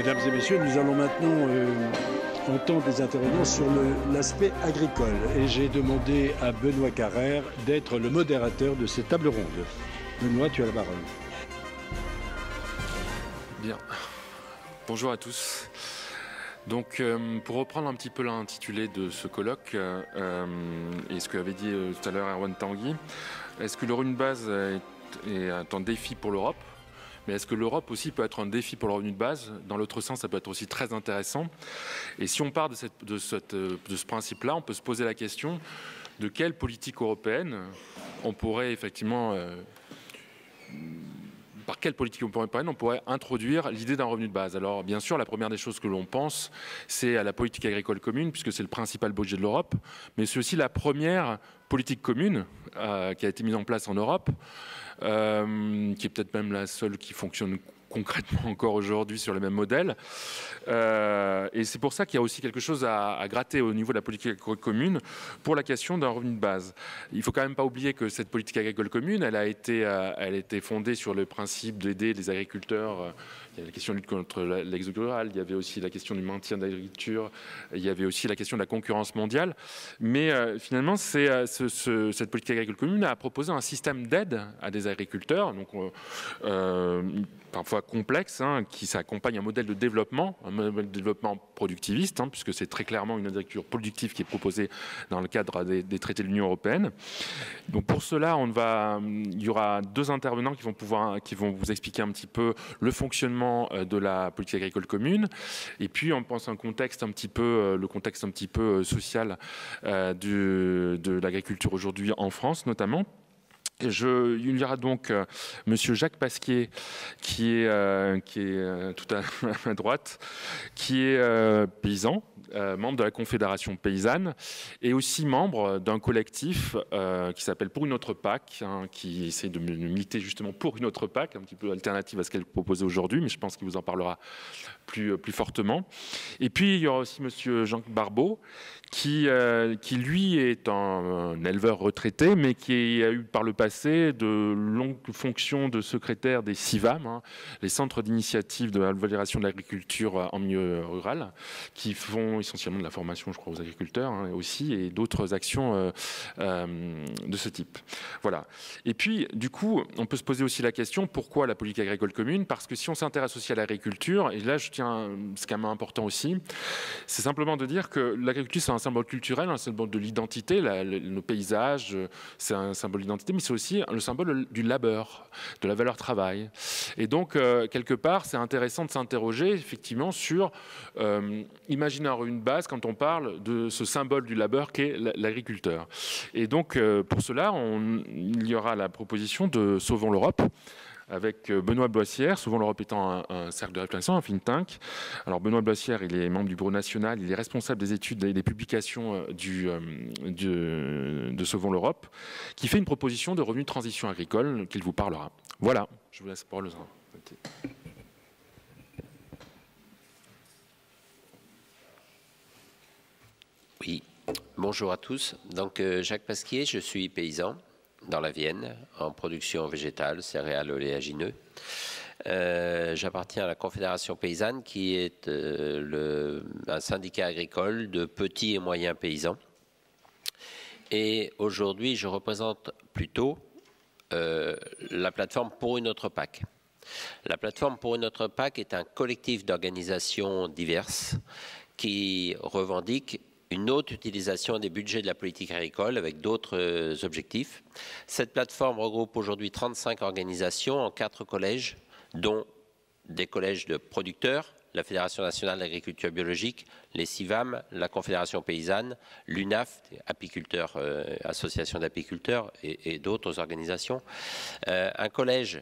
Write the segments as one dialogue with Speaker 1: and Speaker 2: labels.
Speaker 1: Mesdames et messieurs, nous allons maintenant entendre des intervenants sur l'aspect agricole. Et j'ai demandé à Benoît Carrère d'être le modérateur de cette table ronde. Benoît, tu as la parole.
Speaker 2: Bien. Bonjour à tous. Donc, pour reprendre un petit peu l'intitulé de ce colloque, et ce qu'avait dit tout à l'heure Erwan Tanguy, est-ce que le revenu de base est un défi pour l'Europe ? Mais est-ce que l'Europe aussi peut être un défi pour le revenu de base? Dans l'autre sens, ça peut être aussi très intéressant. Et si on part de ce principe-là, on peut se poser la question de quelle politique européenne on pourrait effectivement... par quelle politique européenne on pourrait introduire l'idée d'un revenu de base? Alors bien sûr, la première des choses que l'on pense, c'est à la politique agricole commune, puisque c'est le principal budget de l'Europe, mais c'est aussi la première politique commune qui a été mise en place en Europe, qui est peut-être même la seule qui fonctionne concrètement encore aujourd'hui sur le même modèle. Et c'est pour ça qu'il y a aussi quelque chose à gratter au niveau de la politique agricole commune pour la question d'un revenu de base. Il ne faut quand même pas oublier que cette politique agricole commune, elle a été fondée sur le principe d'aider les agriculteurs. Il y a la question de lutte contre l'exode rural, il y avait aussi la question du maintien de l'agriculture, il y avait aussi la question de la concurrence mondiale. Mais finalement, cette politique agricole commune a proposé un système d'aide à des agriculteurs, donc parfois complexe, qui s'accompagne un modèle de développement, un modèle de développement productiviste, puisque c'est très clairement une agriculture productive qui est proposée dans le cadre des traités de l'Union européenne. Donc pour cela, il y aura deux intervenants qui vont vous expliquer un petit peu le fonctionnement de la politique agricole commune, et puis on pense le contexte un petit peu social de l'agriculture aujourd'hui en France notamment. Il y aura donc Monsieur Jacques Pasquier, qui est tout à ma droite, qui est paysan, membre de la Confédération paysanne, et aussi membre d'un collectif qui s'appelle Pour une autre PAC, qui essaie de militer justement pour une autre PAC, un petit peu alternative à ce qu'elle proposait aujourd'hui, mais je pense qu'il vous en parlera plus fortement. Et puis il y aura aussi Monsieur Jean Barbeau, qui lui est un éleveur retraité, mais qui a eu par le passé de longues fonctions de secrétaire des CIVAM, les centres d'initiative de la valorisation de l'agriculture en milieu rural, qui font essentiellement de la formation, je crois, aux agriculteurs aussi, et d'autres actions de ce type. Voilà. Et puis, du coup, on peut se poser aussi la question, pourquoi la politique agricole commune? Parce que si on s'intéresse aussi à l'agriculture, et là, c'est quand même important aussi, c'est simplement de dire que l'agriculture, c'est un symbole culturel, un symbole de l'identité, nos paysages, c'est un symbole d'identité, mais c'est aussi le symbole du labeur, de la valeur travail. Et donc, quelque part, c'est intéressant de s'interroger effectivement sur imaginer un revenu de base quand on parle de ce symbole du labeur qu'est l'agriculteur. Et donc, pour cela, il y aura la proposition de Sauvons l'Europe, avec Benoît Boissière, Sauvons l'Europe étant un cercle de réflexion, un think tank. Alors Benoît Boissière, il est membre du bureau national, il est responsable des études et des publications de Sauvons l'Europe, qui fait une proposition de revenu de transition agricole qu'il vous parlera. Voilà, je vous laisse la parole.
Speaker 3: Oui, bonjour à tous. Donc Jacques Pasquier, je suis paysan dans la Vienne, en production végétale, céréales, oléagineux. J'appartiens à la Confédération paysanne, qui est un syndicat agricole de petits et moyens paysans. Et aujourd'hui, je représente plutôt la plateforme Pour une autre PAC. La plateforme Pour une autre PAC est un collectif d'organisations diverses qui revendiquent une autre utilisation des budgets de la politique agricole avec d'autres objectifs. Cette plateforme regroupe aujourd'hui 35 organisations en 4 collèges, dont des collèges de producteurs, la Fédération nationale d'agriculture biologique, les CIVAM, la Confédération paysanne, l'UNAF, apiculteurs, association d'apiculteurs et d'autres organisations, un collège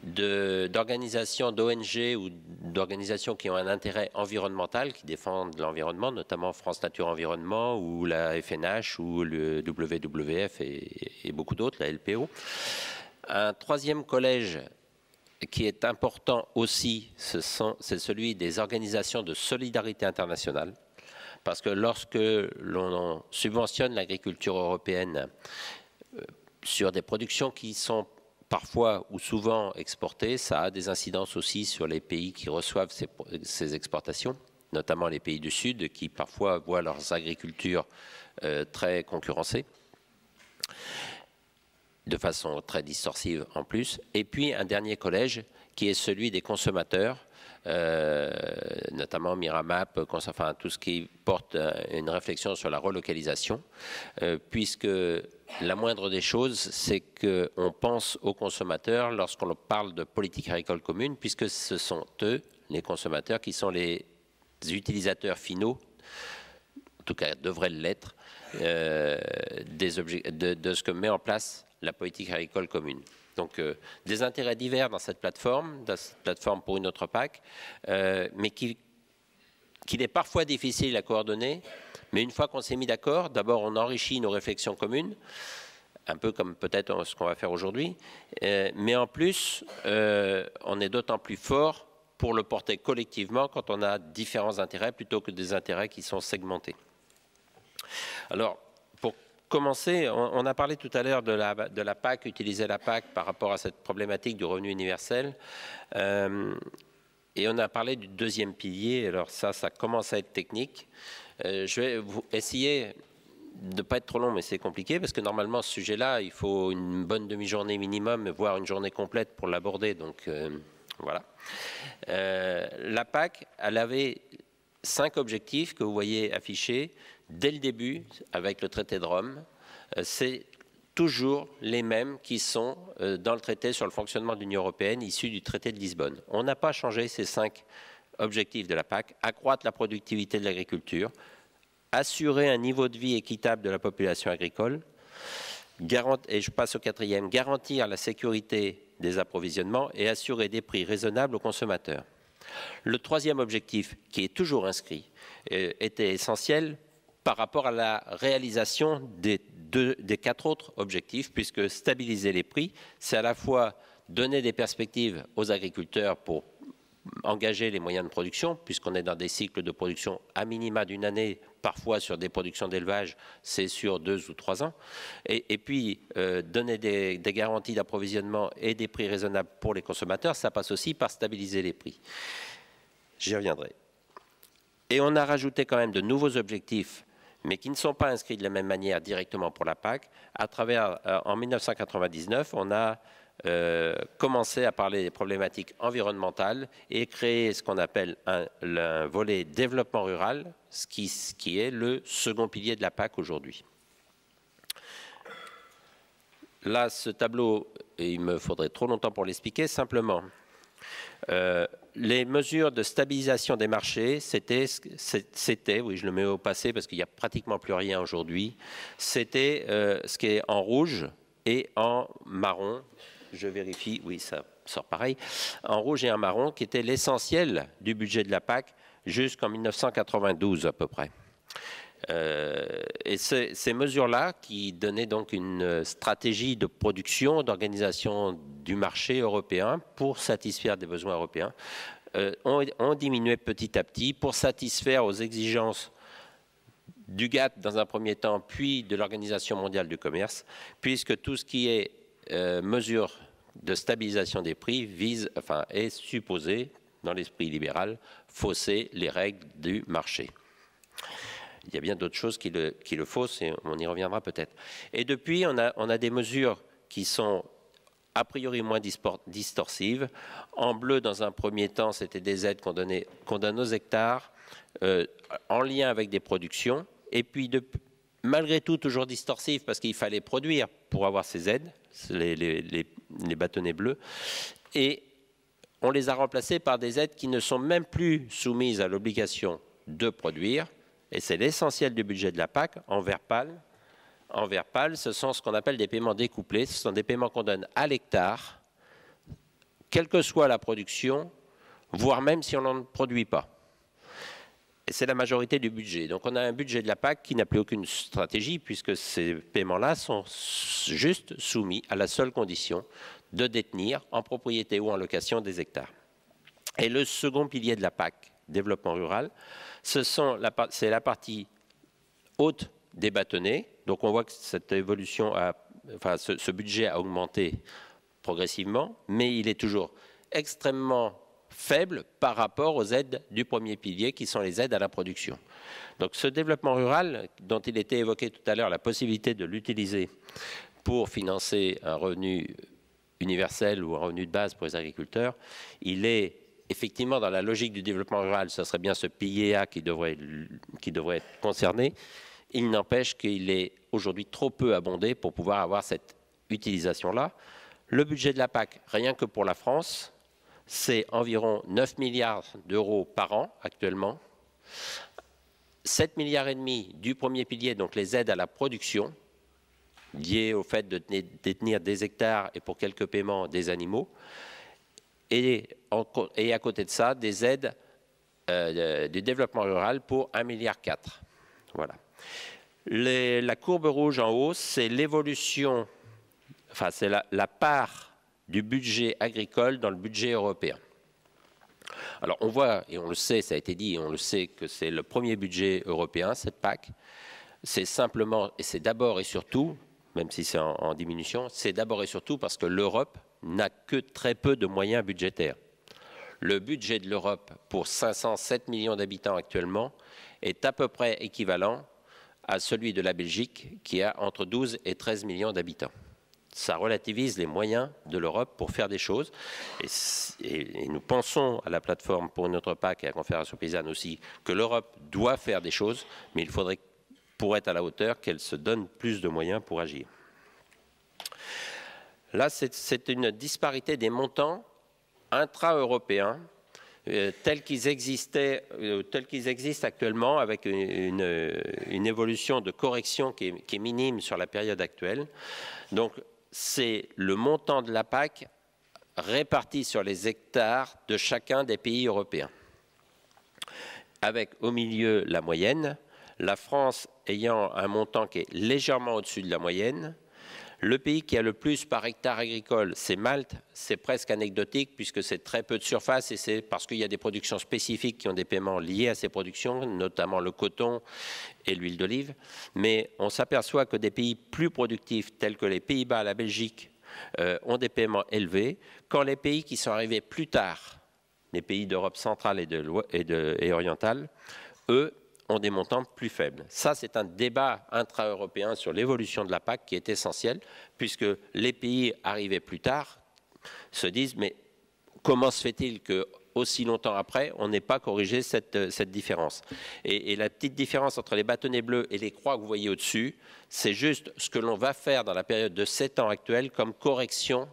Speaker 3: d'organisations, d'ONG ou d'organisations qui ont un intérêt environnemental, qui défendent l'environnement, notamment France Nature Environnement ou la FNH ou le WWF et beaucoup d'autres, la LPO. Un troisième collège qui est important aussi, c'est celui des organisations de solidarité internationale, parce que lorsque l'on subventionne l'agriculture européenne sur des productions qui sont parfois ou souvent exportées, ça a des incidences aussi sur les pays qui reçoivent ces exportations, notamment les pays du Sud qui parfois voient leurs agricultures très concurrencées, de façon très distorsive en plus. Et puis un dernier collège qui est celui des consommateurs, notamment Miramap, enfin tout ce qui porte une réflexion sur la relocalisation, puisque la moindre des choses, c'est qu'on pense aux consommateurs lorsqu'on parle de politique agricole commune, puisque ce sont eux, les consommateurs, qui sont les utilisateurs finaux, en tout cas devraient l'être, de ce que met en place la politique agricole commune. Donc des intérêts divers dans cette plateforme pour une autre PAC, mais qu'il est parfois difficile à coordonner. Mais une fois qu'on s'est mis d'accord, d'abord on enrichit nos réflexions communes, un peu comme peut-être ce qu'on va faire aujourd'hui, mais en plus on est d'autant plus fort pour le porter collectivement quand on a différents intérêts plutôt que des intérêts qui sont segmentés. Alors, pour commencer, on a parlé tout à l'heure de la PAC, utiliser la PAC par rapport à cette problématique du revenu universel. Et on a parlé du deuxième pilier. Alors ça commence à être technique. Je vais essayer de ne pas être trop long, mais c'est compliqué, parce que normalement, ce sujet-là, il faut une bonne demi-journée minimum, voire une journée complète pour l'aborder. Donc, voilà. La PAC, elle avait 5 objectifs que vous voyez affichés dès le début avec le traité de Rome. C'est toujours les mêmes qui sont dans le traité sur le fonctionnement de l'Union européenne issu du traité de Lisbonne. On n'a pas changé ces 5 objectifs de la PAC: accroître la productivité de l'agriculture, assurer un niveau de vie équitable de la population agricole, et je passe au 4e, garantir la sécurité des approvisionnements et assurer des prix raisonnables aux consommateurs. Le 3e objectif, qui est toujours inscrit, était essentiel par rapport à la réalisation des 4 autres objectifs, puisque stabiliser les prix, c'est à la fois donner des perspectives aux agriculteurs pour engager les moyens de production, puisqu'on est dans des cycles de production à minima d'une année, parfois sur des productions d'élevage, c'est sur 2 ou 3 ans, et puis donner des garanties d'approvisionnement et des prix raisonnables pour les consommateurs, ça passe aussi par stabiliser les prix. J'y reviendrai. Et on a rajouté quand même de nouveaux objectifs, mais qui ne sont pas inscrits de la même manière directement pour la PAC. À travers, en 1999, on a commencé à parler des problématiques environnementales et créer ce qu'on appelle un volet développement rural, ce qui est le second pilier de la PAC aujourd'hui. Là, ce tableau, et il me faudrait trop longtemps pour l'expliquer, simplement, les mesures de stabilisation des marchés, c'était, oui, je le mets au passé parce qu'il n'y a pratiquement plus rien aujourd'hui, c'était ce qui est en rouge et en marron. Je vérifie, oui, ça sort pareil, en rouge et en marron, qui était l'essentiel du budget de la PAC jusqu'en 1992 à peu près. Et ces mesures-là, qui donnaient donc une stratégie de production, d'organisation du marché européen pour satisfaire des besoins européens, ont diminué petit à petit pour satisfaire aux exigences du GATT dans un premier temps, puis de l'Organisation mondiale du commerce, puisque tout ce qui est mesure de stabilisation des prix est supposé, dans l'esprit libéral, fausser les règles du marché. Il y a bien d'autres choses qui le faussent, et on y reviendra peut-être. Et depuis, on a des mesures qui sont a priori moins distorsives. En bleu, dans un premier temps, c'était des aides qu'on donne aux hectares en lien avec des productions. Et puis, malgré tout, toujours distorsives, parce qu'il fallait produire pour avoir ces aides, les bâtonnets bleus. Et on les a remplacés par des aides qui ne sont même plus soumises à l'obligation de produire. Et c'est l'essentiel du budget de la PAC, en vert pâle. En vert pâle, ce sont ce qu'on appelle des paiements découplés. Ce sont des paiements qu'on donne à l'hectare, quelle que soit la production, voire même si on n'en produit pas. Et c'est la majorité du budget. Donc on a un budget de la PAC qui n'a plus aucune stratégie, puisque ces paiements-là sont juste soumis à la seule condition de détenir en propriété ou en location des hectares. Et le second pilier de la PAC, développement rural, c'est la partie haute des bâtonnets. Donc on voit que cette évolution ce budget a augmenté progressivement, mais il est toujours extrêmement faible par rapport aux aides du premier pilier, qui sont les aides à la production. Donc ce développement rural, dont il était évoqué tout à l'heure, la possibilité de l'utiliser pour financer un revenu universel ou un revenu de base pour les agriculteurs, il est effectivement dans la logique du développement rural, ce serait bien ce pilier A qui devrait être concerné. Il n'empêche qu'il est aujourd'hui trop peu abondé pour pouvoir avoir cette utilisation-là. Le budget de la PAC, rien que pour la France, c'est environ 9 milliards d'euros par an actuellement. 7 milliards et demi du premier pilier, donc les aides à la production, liées au fait de détenir des hectares et pour quelques paiements des animaux. Et à côté de ça, des aides du développement rural pour 1,4 milliard. Voilà. La courbe rouge en haut, c'est l'évolution, enfin c'est la part du budget agricole dans le budget européen. Alors on voit, et on le sait, ça a été dit, on le sait que c'est le premier budget européen, cette PAC. C'est simplement, et c'est d'abord et surtout, même si c'est en diminution, c'est d'abord et surtout parce que l'Europe n'a que très peu de moyens budgétaires. Le budget de l'Europe pour 507 millions d'habitants actuellement est à peu près équivalent à celui de la Belgique qui a entre 12 et 13 millions d'habitants. Ça relativise les moyens de l'Europe pour faire des choses. Et nous pensons à la plateforme pour une autre PAC et à la Confédération paysanne aussi que l'Europe doit faire des choses, mais il faudrait, pour être à la hauteur, qu'elle se donne plus de moyens pour agir. Là, c'est une disparité des montants intra-européens tels qu'ils existent actuellement, avec une évolution de correction qui est minime sur la période actuelle. Donc, c'est le montant de la PAC réparti sur les hectares de chacun des pays européens. Avec au milieu la moyenne, la France ayant un montant qui est légèrement au-dessus de la moyenne. Le pays qui a le plus par hectare agricole, c'est Malte. C'est presque anecdotique puisque c'est très peu de surface et c'est parce qu'il y a des productions spécifiques qui ont des paiements liés à ces productions, notamment le coton et l'huile d'olive. Mais on s'aperçoit que des pays plus productifs tels que les Pays-Bas, la Belgique, ont des paiements élevés, quand les pays qui sont arrivés plus tard, les pays d'Europe centrale et orientale, eux, ont des montants plus faibles. Ça, c'est un débat intra-européen sur l'évolution de la PAC qui est essentiel, puisque les pays arrivés plus tard se disent, mais comment se fait-il que aussi longtemps après, on n'ait pas corrigé cette différence? Et la petite différence entre les bâtonnets bleus et les croix que vous voyez au-dessus, c'est juste ce que l'on va faire dans la période de 7 ans actuelle comme correction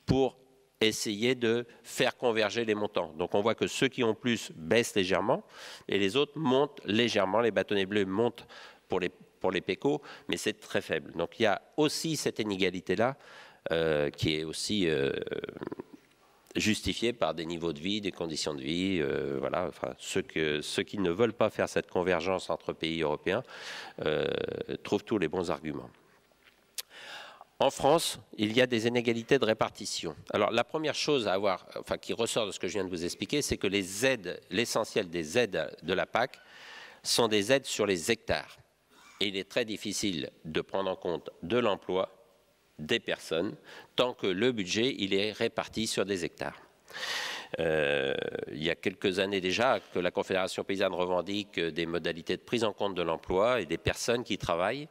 Speaker 3: pour essayer de faire converger les montants. Donc on voit que ceux qui ont plus baissent légèrement et les autres montent légèrement. Les bâtonnets bleus montent pour les PECO, mais c'est très faible. Donc il y a aussi cette inégalité-là qui est aussi justifiée par des niveaux de vie, des conditions de vie. Voilà. Enfin, ceux qui ne veulent pas faire cette convergence entre pays européens trouvent tous les bons arguments. En France, il y a des inégalités de répartition. Alors, la première chose à avoir, enfin, qui ressort de ce que je viens de vous expliquer, c'est que les aides, l'essentiel des aides de la PAC, sont des aides sur les hectares. Et il est très difficile de prendre en compte de l'emploi des personnes tant que le budget il est réparti sur des hectares. Il y a quelques années déjà que la Confédération paysanne revendique des modalités de prise en compte de l'emploi et des personnes qui travaillent.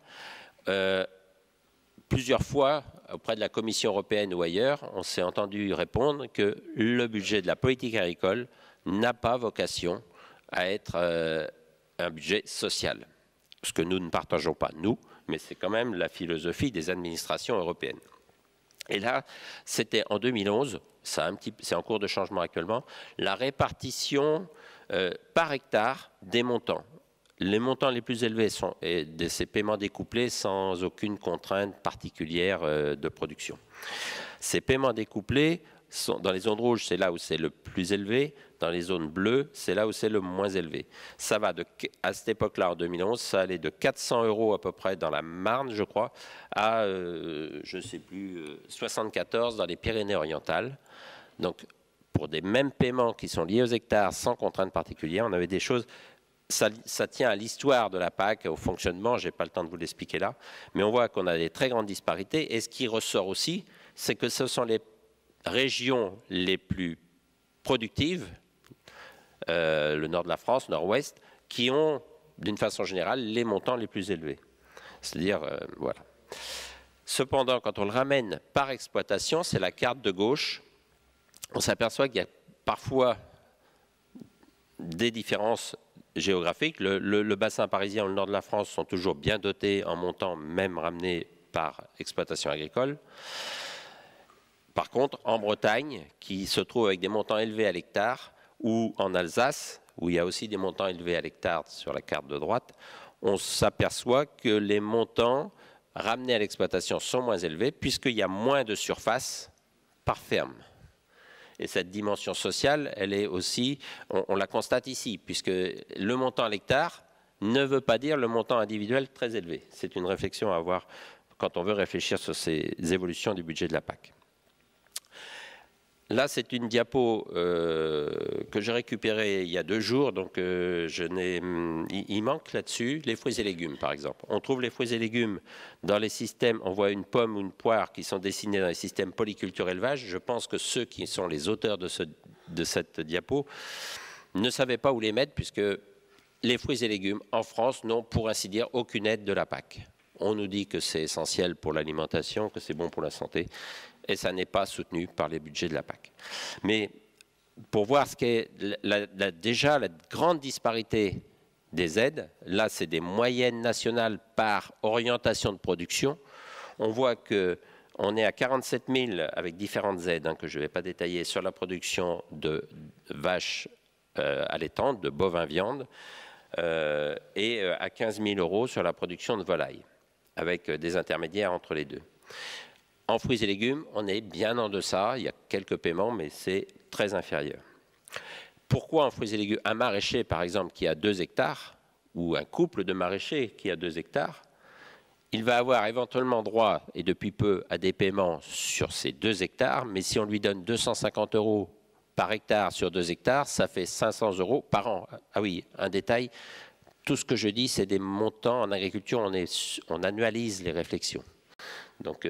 Speaker 3: Plusieurs fois, auprès de la Commission européenne ou ailleurs, on s'est entendu répondre que le budget de la politique agricole n'a pas vocation à être un budget social. Ce que nous ne partageons pas, nous, mais c'est quand même la philosophie des administrations européennes. Et là, c'était en 2011, c'est en cours de changement actuellement, la répartition par hectare des montants. Les montants les plus élevés sont de ces paiements découplés sans aucune contrainte particulière de production. Ces paiements découplés, dans les zones rouges, c'est là où c'est le plus élevé. Dans les zones bleues, c'est là où c'est le moins élevé. Ça va, à cette époque-là, en 2011, ça allait de 400 € à peu près dans la Marne, je crois, à, je ne sais plus, 74 dans les Pyrénées-Orientales. Donc, pour des mêmes paiements qui sont liés aux hectares sans contrainte particulière, on avait des choses... Ça tient à l'histoire de la PAC, au fonctionnement, je n'ai pas le temps de vous l'expliquer là, mais on voit qu'on a des très grandes disparités. Et ce qui ressort aussi, c'est que ce sont les régions les plus productives, le nord de la France, nord-ouest, qui ont, d'une façon générale, les montants les plus élevés. C'est-à-dire, voilà. Cependant, quand on le ramène par exploitation, c'est la carte de gauche, on s'aperçoit qu'il y a parfois des différences géographiques. Le bassin parisien ou le nord de la France sont toujours bien dotés en montant, même ramenés par exploitation agricole. Par contre, en Bretagne, qui se trouve avec des montants élevés à l'hectare, ou en Alsace, où il y a aussi des montants élevés à l'hectare sur la carte de droite, on s'aperçoit que les montants ramenés à l'exploitation sont moins élevés, puisqu'il y a moins de surface par ferme. Et cette dimension sociale, elle est aussi, on la constate ici, puisque le montant à l'hectare ne veut pas dire le montant individuel très élevé. C'est une réflexion à avoir quand on veut réfléchir sur ces évolutions du budget de la PAC. Là, c'est une diapo que j'ai récupérée il y a 2 jours, donc il manque là-dessus les fruits et légumes, par exemple. On trouve les fruits et légumes dans les systèmes, on voit une pomme ou une poire qui sont dessinés dans les systèmes polyculture-élevage. Je pense que ceux qui sont les auteurs de cette diapo ne savaient pas où les mettre, puisque les fruits et légumes, en France, n'ont pour ainsi dire aucune aide de la PAC. On nous dit que c'est essentiel pour l'alimentation, que c'est bon pour la santé, et ça n'est pas soutenu par les budgets de la PAC. Mais pour voir ce qu'est déjà la grande disparité des aides, là c'est des moyennes nationales par orientation de production, on voit qu'on est à 47 000 avec différentes aides, que je ne vais pas détailler, sur la production de vaches allaitantes, de bovins viande, et à 15 000 € sur la production de volailles, avec des intermédiaires entre les deux. En fruits et légumes, on est bien en deçà, il y a quelques paiements, mais c'est très inférieur. Pourquoi en fruits et légumes? Un maraîcher, par exemple, qui a 2 hectares, ou un couple de maraîchers qui a 2 hectares, il va avoir éventuellement droit, et depuis peu, à des paiements sur ces 2 hectares, mais si on lui donne 250 € par hectare sur 2 hectares, ça fait 500 € par an. Ah oui, un détail, tout ce que je dis, c'est des montants en agriculture, on annualise les réflexions. Donc,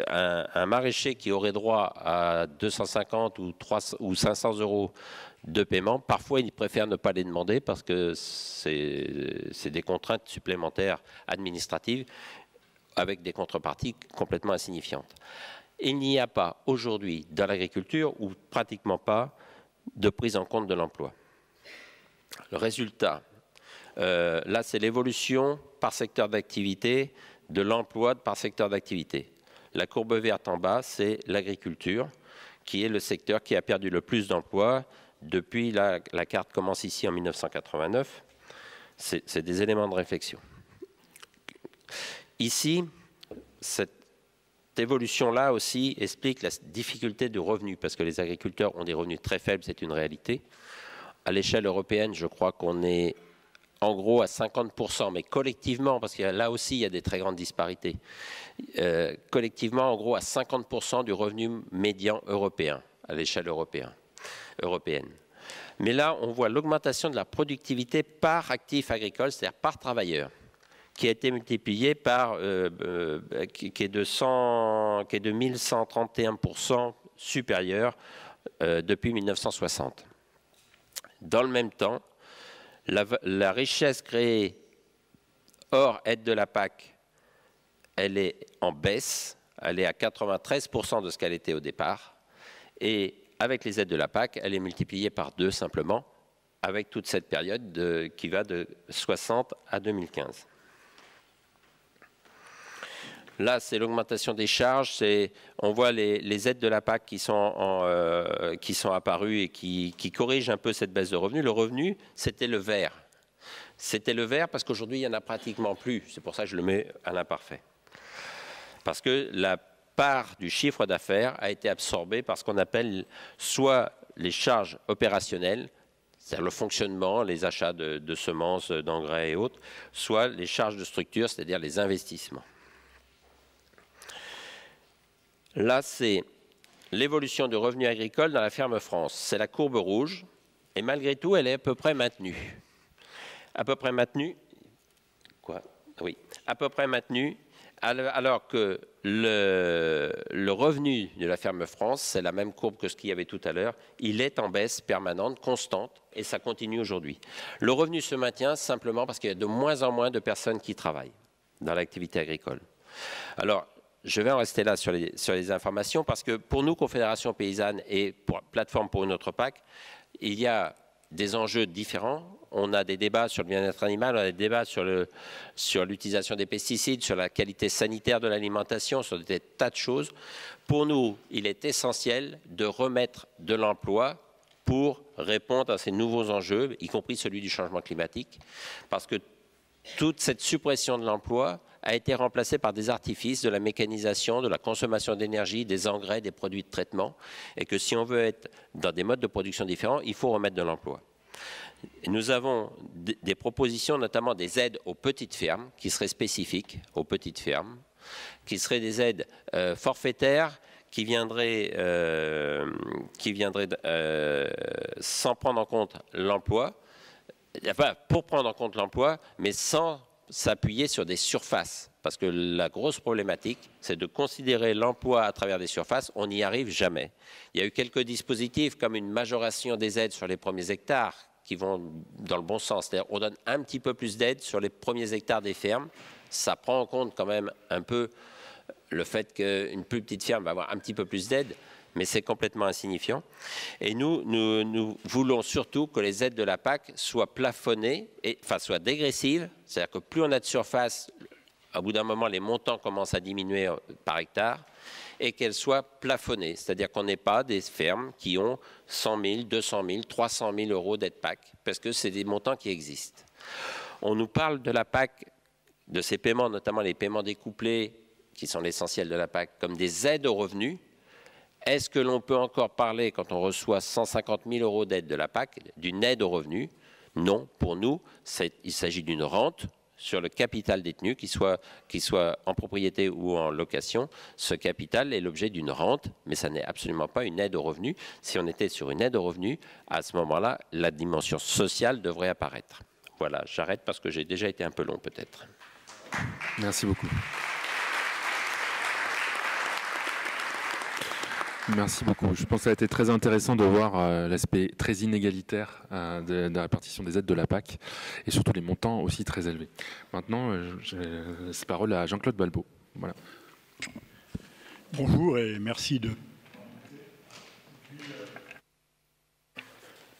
Speaker 3: un maraîcher qui aurait droit à 250 ou 500 € de paiement, parfois il préfère ne pas les demander parce que c'est des contraintes supplémentaires administratives avec des contreparties complètement insignifiantes. Il n'y a pas aujourd'hui dans l'agriculture, ou pratiquement pas, de prise en compte de l'emploi. Le résultat, là c'est l'évolution par secteur d'activité de l'emploi par secteur d'activité. La courbe verte en bas, c'est l'agriculture, qui est le secteur qui a perdu le plus d'emplois depuis la carte commence ici en 1989. C'est des éléments de réflexion. Ici, cette évolution-là aussi explique la difficulté de revenus, parce que les agriculteurs ont des revenus très faibles, c'est une réalité. À l'échelle européenne, je crois qu'on est en gros à 50%, mais collectivement, parce que là aussi il y a des très grandes disparités, collectivement en gros à 50% du revenu médian européen, à l'échelle européenne. Mais là on voit l'augmentation de la productivité par actif agricole, c'est-à-dire par travailleur, qui a été multipliée par, qui est de 1131% supérieur depuis 1960. Dans le même temps, la richesse créée hors aide de la PAC, elle est en baisse, elle est à 93% de ce qu'elle était au départ, et avec les aides de la PAC, elle est multipliée par 2 simplement, avec toute cette période qui va de 60 à 2015. Là, c'est l'augmentation des charges. On voit les aides de la PAC qui sont apparues et qui corrigent un peu cette baisse de revenus. Le revenu, c'était le vert. C'était le vert parce qu'aujourd'hui, il n'y en a pratiquement plus. C'est pour ça que je le mets à l'imparfait. Parce que la part du chiffre d'affaires a été absorbée par ce qu'on appelle soit les charges opérationnelles, c'est-à-dire le fonctionnement, les achats de semences, d'engrais et autres, soit les charges de structure, c'est-à-dire les investissements. Là, c'est l'évolution du revenu agricole dans la ferme France. C'est la courbe rouge, et malgré tout, elle est à peu près maintenue. À peu près maintenue, quoi? Oui, à peu près maintenue, alors que le revenu de la ferme France, c'est la même courbe que ce qu'il y avait tout à l'heure, il est en baisse permanente, constante, et ça continue aujourd'hui. Le revenu se maintient simplement parce qu'il y a de moins en moins de personnes qui travaillent dans l'activité agricole. Alors, je vais en rester là sur les informations parce que pour nous, Confédération Paysanne et pour Plateforme pour une autre PAC, il y a des enjeux différents. On a des débats sur le bien-être animal, on a des débats sur l'utilisation des pesticides, sur la qualité sanitaire de l'alimentation, sur des tas de choses. Pour nous, il est essentiel de remettre de l'emploi pour répondre à ces nouveaux enjeux, y compris celui du changement climatique, parce que toute cette suppression de l'emploi a été remplacée par des artifices, de la mécanisation, de la consommation d'énergie, des engrais, des produits de traitement, et que si on veut être dans des modes de production différents, il faut remettre de l'emploi. Nous avons des propositions, notamment des aides aux petites fermes, qui seraient spécifiques aux petites fermes, qui seraient des aides forfaitaires, qui viendraient sans prendre en compte l'emploi, enfin, pour prendre en compte l'emploi, mais sans s'appuyer sur des surfaces. Parce que la grosse problématique, c'est de considérer l'emploi à travers des surfaces. On n'y arrive jamais. Il y a eu quelques dispositifs comme une majoration des aides sur les premiers hectares qui vont dans le bon sens. C'est-à-dire on donne un petit peu plus d'aide sur les premiers hectares des fermes. Ça prend en compte quand même un peu le fait qu'une plus petite ferme va avoir un petit peu plus d'aide, mais c'est complètement insignifiant. Et nous voulons surtout que les aides de la PAC soient plafonnées, soient dégressives, c'est-à-dire que plus on a de surface, au bout d'un moment, les montants commencent à diminuer par hectare, et qu'elles soient plafonnées, c'est-à-dire qu'on n'ait pas des fermes qui ont 100 000, 200 000, 300 000 euros d'aide PAC, parce que c'est des montants qui existent. On nous parle de la PAC, de ces paiements, notamment les paiements découplés, qui sont l'essentiel de la PAC, comme des aides aux revenus. Est-ce que l'on peut encore parler, quand on reçoit 150 000 euros d'aide de la PAC, d'une aide aux revenus? Non, pour nous, il s'agit d'une rente sur le capital détenu, qu'il soit en propriété ou en location. Ce capital est l'objet d'une rente, mais ça n'est absolument pas une aide aux revenus. Si on était sur une aide aux revenus, à ce moment-là, la dimension sociale devrait apparaître. Voilà, j'arrête parce que j'ai déjà été un peu long peut-être.
Speaker 2: Merci beaucoup. Merci beaucoup. Je pense que ça a été très intéressant de voir l'aspect très inégalitaire de la répartition des aides de la PAC et surtout les montants aussi très élevés. Maintenant, je laisse la parole à Jean-Claude Balbot. Voilà.
Speaker 4: Bonjour et merci de...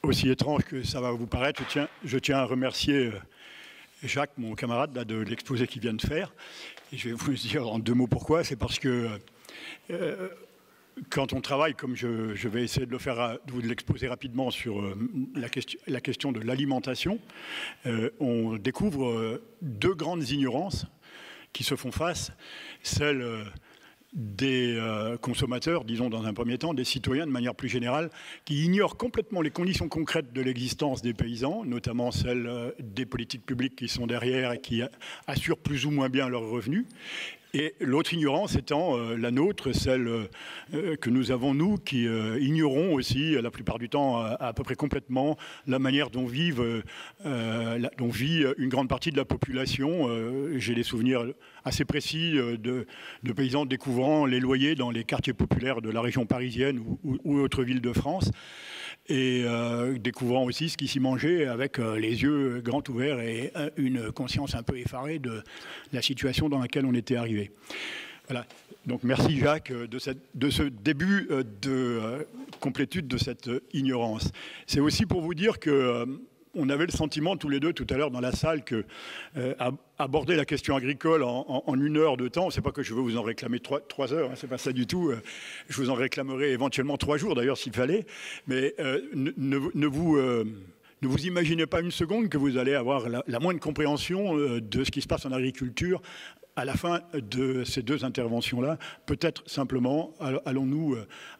Speaker 4: Aussi étrange que ça va vous paraître, je tiens à remercier Jacques, mon camarade, là, de l'exposé qu'il vient de faire. Et je vais vous dire en deux mots pourquoi. C'est parce que... quand on travaille, comme je vais essayer de le faire, de vous l'exposer rapidement sur la question de l'alimentation, on découvre deux grandes ignorances qui se font face. Celle des consommateurs, disons dans un premier temps, des citoyens de manière plus générale, qui ignorent complètement les conditions concrètes de l'existence des paysans, notamment celles des politiques publiques qui sont derrière et qui assurent plus ou moins bien leurs revenus. Et l'autre ignorance étant la nôtre, celle que nous avons, nous, qui ignorons aussi, la plupart du temps, à peu près complètement, la manière dont vit une grande partie de la population. J'ai des souvenirs assez précis de paysans découvrant les loyers dans les quartiers populaires de la région parisienne ou autres villes de France, et découvrant aussi ce qui s'y mangeait avec les yeux grands ouverts et une conscience un peu effarée de la situation dans laquelle on était arrivé. Voilà. Donc merci Jacques de ce début de complétude de cette ignorance. C'est aussi pour vous dire que on avait le sentiment tous les deux tout à l'heure dans la salle que aborder la question agricole en une heure de temps, c'est pas que je veux vous en réclamer 3 heures, hein, c'est pas ça du tout. Je vous en réclamerai éventuellement 3 jours d'ailleurs s'il fallait, mais ne vous imaginez pas une seconde que vous allez avoir la moindre compréhension de ce qui se passe en agriculture à la fin de ces deux interventions-là. Peut-être simplement allons-nous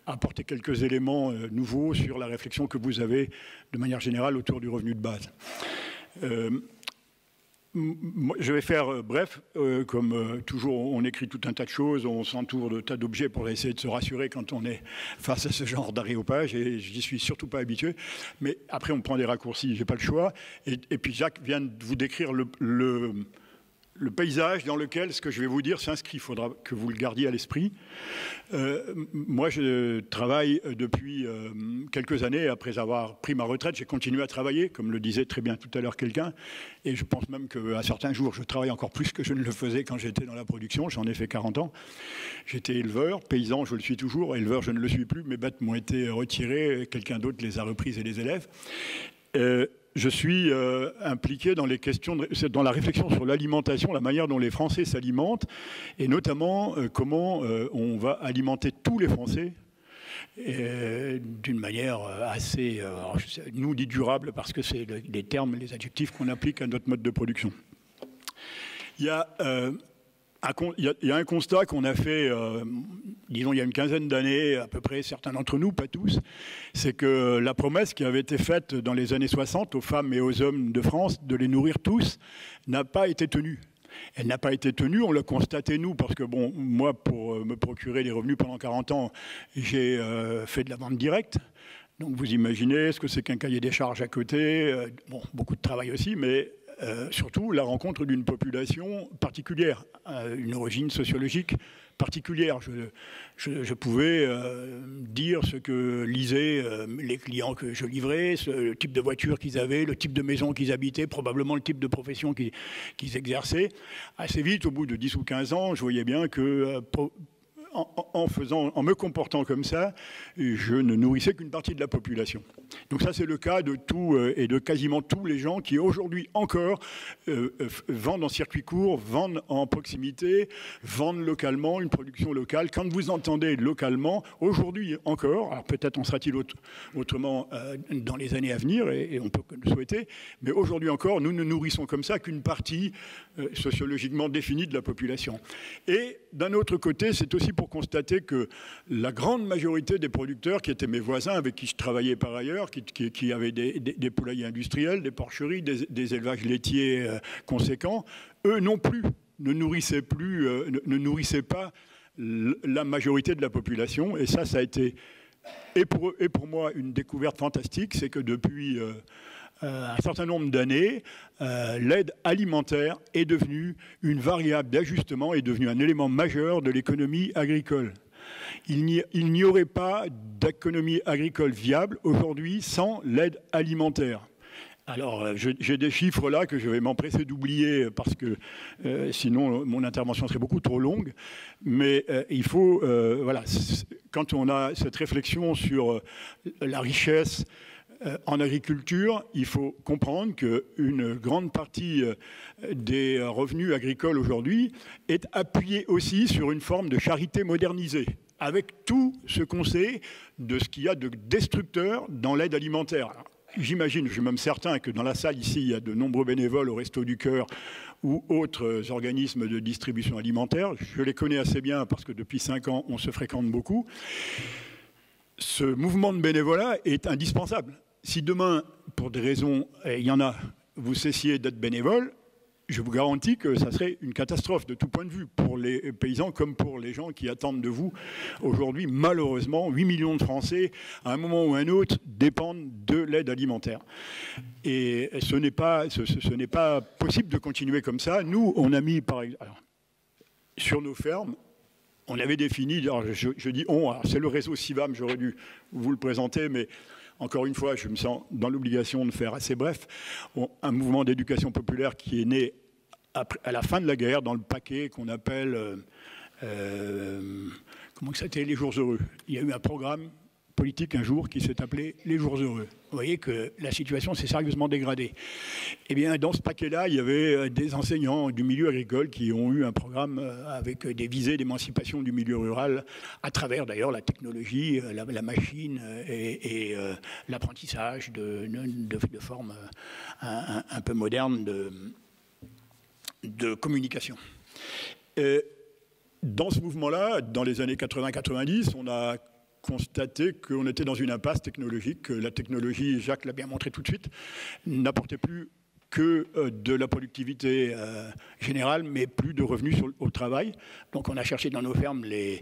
Speaker 4: apporter quelques éléments nouveaux sur la réflexion que vous avez de manière générale autour du revenu de base. Je vais faire bref, comme toujours on écrit tout un tas de choses, on s'entoure de tas d'objets pour essayer de se rassurer quand on est face à ce genre d'aréopage, et j'y suis surtout pas habitué, mais après on prend des raccourcis, j'ai pas le choix, et puis Jacques vient de vous décrire le paysage dans lequel ce que je vais vous dire s'inscrit. Il faudra que vous le gardiez à l'esprit. Moi, je travaille depuis quelques années. Après avoir pris ma retraite, j'ai continué à travailler, comme le disait très bien tout à l'heure quelqu'un. Et je pense même qu'à certains jours, je travaille encore plus que je ne le faisais quand j'étais dans la production. J'en ai fait 40 ans. J'étais éleveur, paysan, je le suis toujours. Éleveur, je ne le suis plus. Mes bêtes m'ont été retirées. Quelqu'un d'autre les a reprises et les élève. Je suis impliqué dans les questions, dans la réflexion sur l'alimentation, la manière dont les Français s'alimentent, et notamment comment on va alimenter tous les Français d'une manière assez, nous dit durable, parce que c'est les termes, les adjectifs qu'on applique à notre mode de production. Il y a un constat qu'on a fait, disons, il y a une quinzaine d'années, à peu près, certains d'entre nous, pas tous, c'est que la promesse qui avait été faite dans les années 60 aux femmes et aux hommes de France de les nourrir tous n'a pas été tenue. Elle n'a pas été tenue, on l'a constaté nous, parce que bon, moi, pour me procurer des revenus pendant 40 ans, j'ai fait de la vente directe. Donc vous imaginez ce que c'est qu'un cahier des charges à côté, bon, beaucoup de travail aussi, mais surtout la rencontre d'une population particulière, une origine sociologique particulière. Je pouvais dire ce que lisaient les clients que je livrais, le type de voiture qu'ils avaient, le type de maison qu'ils habitaient, probablement le type de profession qu'ils exerçaient. Assez vite, au bout de 10 ou 15 ans, je voyais bien que en me comportant comme ça, je ne nourrissais qu'une partie de la population. Donc ça, c'est le cas de tout et de quasiment tous les gens qui aujourd'hui encore vendent en circuit court, vendent en proximité, vendent localement, une production locale. Quand vous entendez localement, aujourd'hui encore, alors peut-être en sera-t-il autrement dans les années à venir, et on peut que le souhaiter, mais aujourd'hui encore, nous ne nourrissons comme ça qu'une partie sociologiquement définie de la population. Et d'un autre côté, c'est aussi pour constater que la grande majorité des producteurs qui étaient mes voisins, avec qui je travaillais par ailleurs, qui avaient des poulaillers industriels, des porcheries, des élevages laitiers conséquents, eux non plus ne nourrissaient pas la majorité de la population. Et ça a été, et pour moi, une découverte fantastique, c'est que depuis un certain nombre d'années, l'aide alimentaire est devenue une variable d'ajustement, est devenue un élément majeur de l'économie agricole. Il n'y aurait pas d'économie agricole viable aujourd'hui sans l'aide alimentaire. Alors, j'ai des chiffres là que je vais m'empresser d'oublier parce que sinon mon intervention serait beaucoup trop longue. Mais il faut, voilà, quand on a cette réflexion sur la richesse en agriculture, il faut comprendre qu'une grande partie des revenus agricoles aujourd'hui est appuyée aussi sur une forme de charité modernisée, avec tout ce qu'on sait de ce qu'il y a de destructeur dans l'aide alimentaire. Alors, j'imagine, je suis même certain que dans la salle ici, il y a de nombreux bénévoles au Resto du Cœur ou autres organismes de distribution alimentaire. Je les connais assez bien parce que depuis 5 ans, on se fréquente beaucoup. Ce mouvement de bénévolat est indispensable. Si demain, pour des raisons, il y en a, vous cessiez d'être bénévole, je vous garantis que ça serait une catastrophe de tout point de vue pour les paysans comme pour les gens qui attendent de vous. Aujourd'hui, malheureusement, 8 millions de Français, à un moment ou à un autre, dépendent de l'aide alimentaire. Et ce n'est pas possible de continuer comme ça. Nous, on a mis, par exemple, sur nos fermes, on avait défini, alors je dis on, alors c'est le réseau CIVAM, j'aurais dû vous le présenter, mais encore une fois, je me sens dans l'obligation de faire assez bref, un mouvement d'éducation populaire qui est né à la fin de la guerre dans le paquet qu'on appelle, comment que c'était, les jours heureux. Il y a eu un programme politique un jour qui s'est appelé les jours heureux. Vous voyez que la situation s'est sérieusement dégradée. Eh bien, dans ce paquet-là, il y avait des enseignants du milieu agricole qui ont eu un programme avec des visées d'émancipation du milieu rural, à travers d'ailleurs la technologie, la machine et l'apprentissage de formes un peu modernes de communication. Dans ce mouvement-là, dans les années 80-90, on a constaté qu'on était dans une impasse technologique, que la technologie, Jacques l'a bien montré tout de suite, n'apportait plus que de la productivité générale, mais plus de revenus au travail. Donc on a cherché dans nos fermes les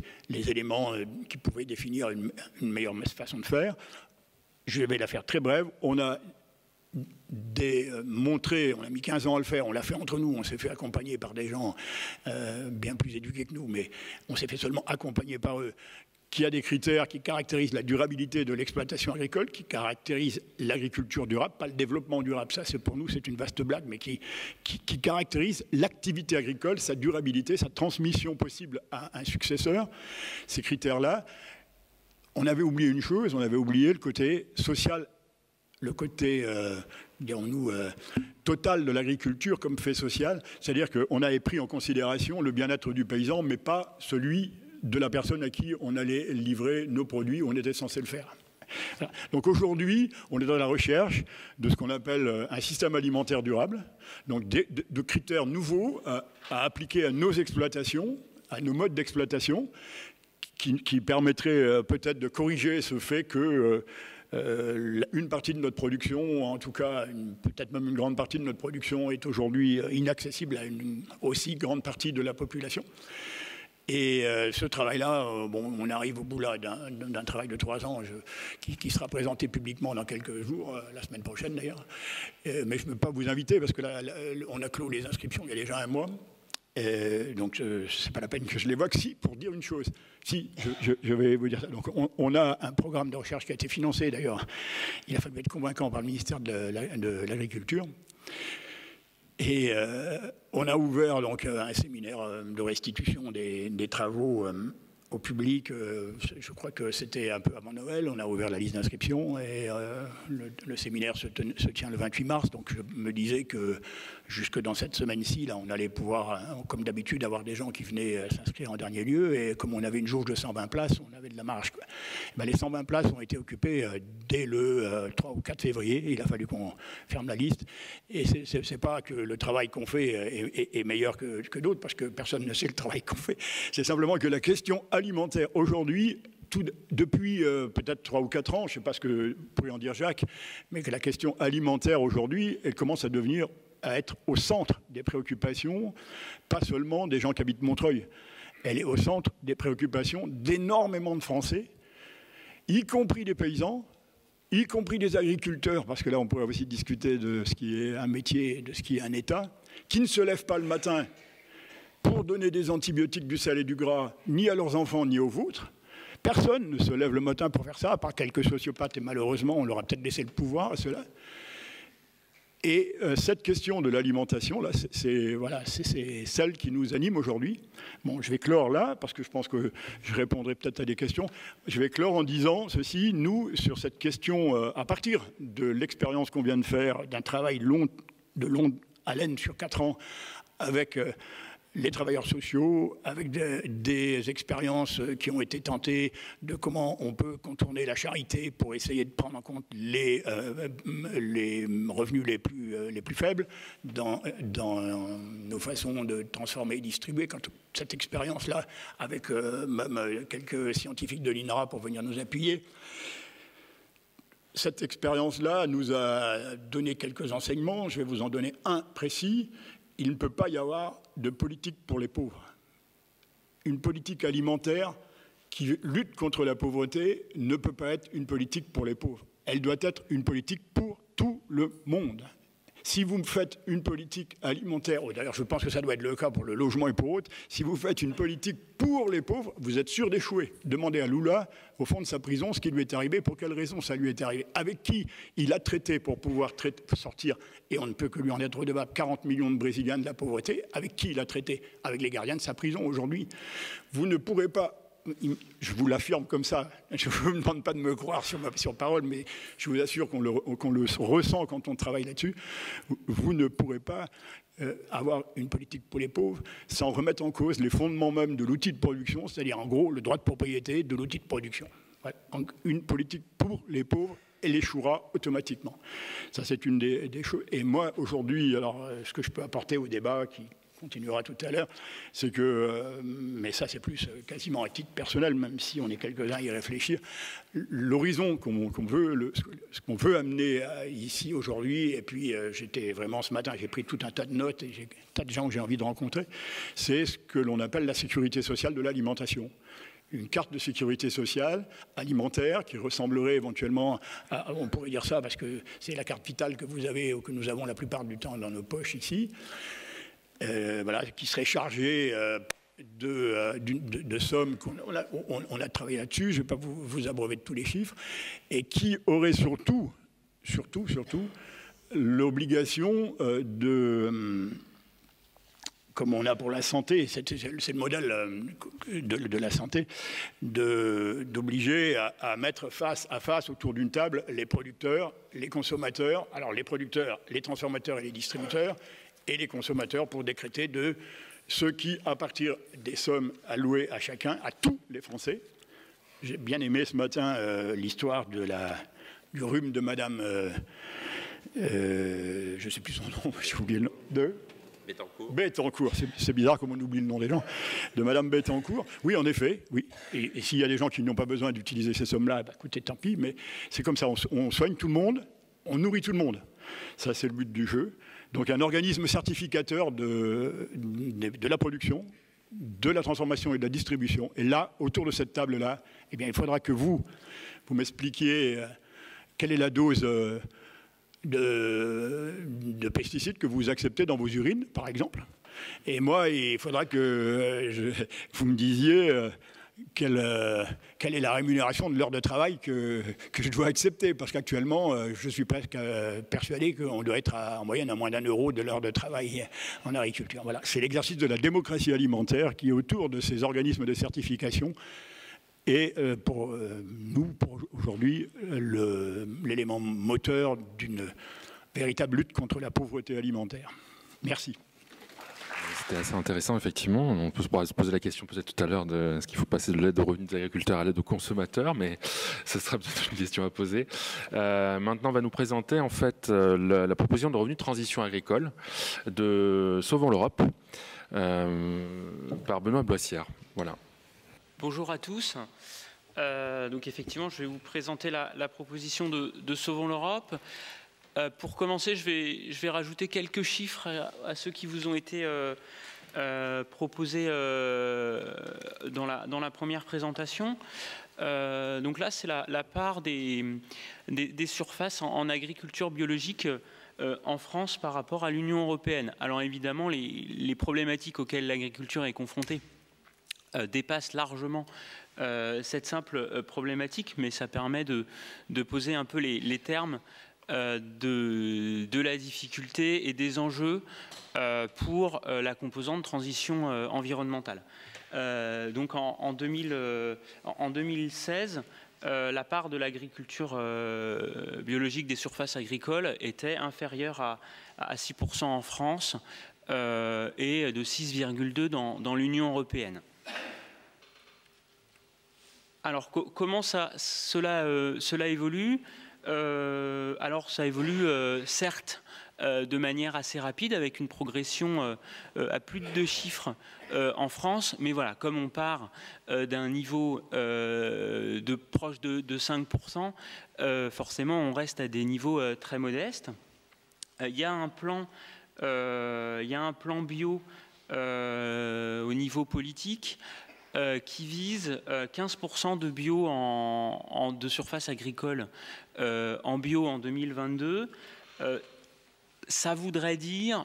Speaker 4: éléments qui pouvaient définir une meilleure façon de faire. Je vais la faire très brève. On a montrer, on a mis 15 ans à le faire, on l'a fait entre nous, on s'est fait accompagner par des gens bien plus éduqués que nous, mais on s'est fait seulement accompagner par eux, qui a des critères qui caractérisent la durabilité de l'exploitation agricole, qui caractérisent l'agriculture durable, pas le développement durable, ça c'est pour nous c'est une vaste blague, mais qui caractérise l'activité agricole, sa durabilité, sa transmission possible à un successeur. Ces critères-là, on avait oublié une chose, on avait oublié le côté social, le côté, dirons-nous, total de l'agriculture comme fait social, c'est-à-dire qu'on avait pris en considération le bien-être du paysan, mais pas celui de la personne à qui on allait livrer nos produits, on était censé le faire. Voilà. Donc aujourd'hui, on est dans la recherche de ce qu'on appelle un système alimentaire durable, donc de critères nouveaux à appliquer à nos exploitations, à nos modes d'exploitation, qui permettraient peut-être de corriger ce fait que une partie de notre production, en tout cas peut-être même une grande partie de notre production, est aujourd'hui inaccessible à une aussi grande partie de la population. Et ce travail-là, bon, on arrive au bout d'un travail de 3 ans qui sera présenté publiquement dans quelques jours, la semaine prochaine d'ailleurs. Mais je ne peux pas vous inviter parce que là, on a clos les inscriptions il y a déjà un mois. Donc ce n'est pas la peine que je l'évoque. Si, pour dire une chose, si, je vais vous dire ça. Donc on a un programme de recherche qui a été financé d'ailleurs. Il a fallu être convaincant par le ministère de l'Agriculture. Et on a ouvert donc un séminaire de restitution des travaux au public. Je crois que c'était un peu avant Noël. On a ouvert la liste d'inscription et le séminaire se tient le 28 mars. Donc je me disais que jusque dans cette semaine-ci, là, on allait pouvoir, comme d'habitude, avoir des gens qui venaient s'inscrire en dernier lieu. Et comme on avait une jauge de 120 places, on avait de la marge, quoi. Ben, les 120 places ont été occupées dès le 3 ou 4 février. Il a fallu qu'on ferme la liste. Et c'est pas que le travail qu'on fait est meilleur que d'autres, parce que personne ne sait le travail qu'on fait. C'est simplement que la question alimentaire aujourd'hui, depuis peut-être 3 ou 4 ans, je ne sais pas ce que pourrait en dire Jacques, mais que la question alimentaire aujourd'hui, elle commence à être au centre des préoccupations, pas seulement des gens qui habitent Montreuil. Elle est au centre des préoccupations d'énormément de Français, y compris des paysans, y compris des agriculteurs, parce que là on pourrait aussi discuter de ce qui est un métier, de ce qui est un État, qui ne se lèvent pas le matin pour donner des antibiotiques, du sel et du gras, ni à leurs enfants, ni aux vôtres. Personne ne se lève le matin pour faire ça, à part quelques sociopathes, et malheureusement, on leur a peut-être laissé le pouvoir à ceux-là. Et cette question de l'alimentation, là, c'est celle qui nous anime aujourd'hui. Bon, je vais clore là, parce que je pense que je répondrai peut-être à des questions. Je vais clore en disant ceci, nous, sur cette question, à partir de l'expérience qu'on vient de faire, d'un travail de longue haleine sur 4 ans, avec les travailleurs sociaux, avec des expériences qui ont été tentées de comment on peut contourner la charité pour essayer de prendre en compte les revenus les plus faibles dans nos façons de transformer et distribuer. Quand cette expérience-là, avec même quelques scientifiques de l'INRA pour venir nous appuyer, cette expérience-là nous a donné quelques enseignements. Je vais vous en donner un précis. Il ne peut pas y avoir de politique pour les pauvres. Une politique alimentaire qui lutte contre la pauvreté ne peut pas être une politique pour les pauvres. Elle doit être une politique pour tout le monde. Si vous me faites une politique alimentaire, d'ailleurs je pense que ça doit être le cas pour le logement et pour autres, si vous faites une politique pour les pauvres, vous êtes sûr d'échouer. Demandez à Lula, au fond de sa prison, ce qui lui est arrivé, pour quelle raison ça lui est arrivé, avec qui il a traité pour pouvoir sortir, et on ne peut que lui en être redevable, 40 millions de Brésiliens de la pauvreté, avec qui il a traité, avec les gardiens de sa prison aujourd'hui. Vous ne pourrez pas, je vous l'affirme comme ça, je ne vous demande pas de me croire sur parole, mais je vous assure qu'on le ressent quand on travaille là-dessus. Vous ne pourrez pas avoir une politique pour les pauvres sans remettre en cause les fondements même de l'outil de production, c'est-à-dire en gros le droit de propriété de l'outil de production. Ouais. Donc une politique pour les pauvres, elle échouera automatiquement. Ça, c'est une des choses. Et moi, aujourd'hui, alors ce que je peux apporter au débat qui continuera tout à l'heure, c'est que, mais ça c'est plus quasiment à titre personnel, même si on est quelques-uns à y réfléchir, l'horizon ce qu'on veut amener ici aujourd'hui, et puis j'étais vraiment ce matin, j'ai pris tout un tas de notes, et j'ai un tas de gens que j'ai envie de rencontrer, c'est ce que l'on appelle la sécurité sociale de l'alimentation. une carte de sécurité sociale alimentaire qui ressemblerait éventuellement à, on pourrait dire ça parce que c'est la carte vitale que vous avez ou que nous avons la plupart du temps dans nos poches ici, voilà, qui serait chargée de sommes on a travaillé là-dessus, je ne vais pas vous abreuver de tous les chiffres, et qui aurait surtout l'obligation comme on a pour la santé, c'est le modèle de la santé, d'obliger à mettre face à face autour d'une table les producteurs, les consommateurs, alors les producteurs, les transformateurs et les distributeurs, et les consommateurs pour décréter de ce qui, à partir des sommes allouées à chacun, à tous les Français. J'ai bien aimé ce matin l'histoire du rhume de Madame, je ne sais plus son nom, j'ai oublié le nom, de Bettencourt. C'est bizarre comme on oublie le nom des gens. De Madame Bettencourt. Oui, en effet, oui. Et s'il y a des gens qui n'ont pas besoin d'utiliser ces sommes-là, bah, écoutez, tant pis, mais c'est comme ça. On soigne tout le monde, on nourrit tout le monde. Ça, c'est le but du jeu. Donc un organisme certificateur de la production, de la transformation et de la distribution. Et là, autour de cette table-là, eh bien, il faudra que vous m'expliquiez quelle est la dose de pesticides que vous acceptez dans vos urines, par exemple. Et moi, il faudra que vous me disiez quelle est la rémunération de l'heure de travail que je dois accepter. Parce qu'actuellement, je suis presque persuadé qu'on doit être en moyenne à moins d'1 euro de l'heure de travail en agriculture. Voilà. C'est l'exercice de la démocratie alimentaire qui est autour de ces organismes de certification. Et pour nous, pour aujourd'hui, l'élément moteur d'une véritable lutte contre la pauvreté alimentaire. Merci.
Speaker 2: C'était assez intéressant, effectivement. On peut se poser la question peut-être tout à l'heure de est-ce qu'il faut passer de l'aide aux revenus des agriculteurs à l'aide aux consommateurs, mais ce sera peut-être une question à poser. Maintenant, on va nous présenter en fait la proposition de revenu de transition agricole de Sauvons l'Europe par Benoît Boissière. Voilà.
Speaker 5: Bonjour à tous. Donc effectivement, je vais vous présenter la proposition de Sauvons l'Europe. Pour commencer, je vais rajouter quelques chiffres à ceux qui vous ont été proposés dans la première présentation. Donc là, c'est la part des surfaces en agriculture biologique en France par rapport à l'Union européenne. Alors évidemment, les problématiques auxquelles l'agriculture est confrontée dépasse largement cette simple problématique, mais ça permet de poser un peu les termes de la difficulté et des enjeux pour la composante transition environnementale. Donc en 2016, la part de l'agriculture biologique des surfaces agricoles était inférieure à 6% en France et de 6,2% dans l'Union européenne. Alors, comment cela évolue ? Alors, ça évolue certes de manière assez rapide, avec une progression à plus de 2 chiffres en France. Mais voilà, comme on part d'un niveau proche de 5%, forcément, on reste à des niveaux très modestes. Il y a un plan bio au niveau politique qui vise 15% de bio de surface agricole en bio en 2022. Ça voudrait dire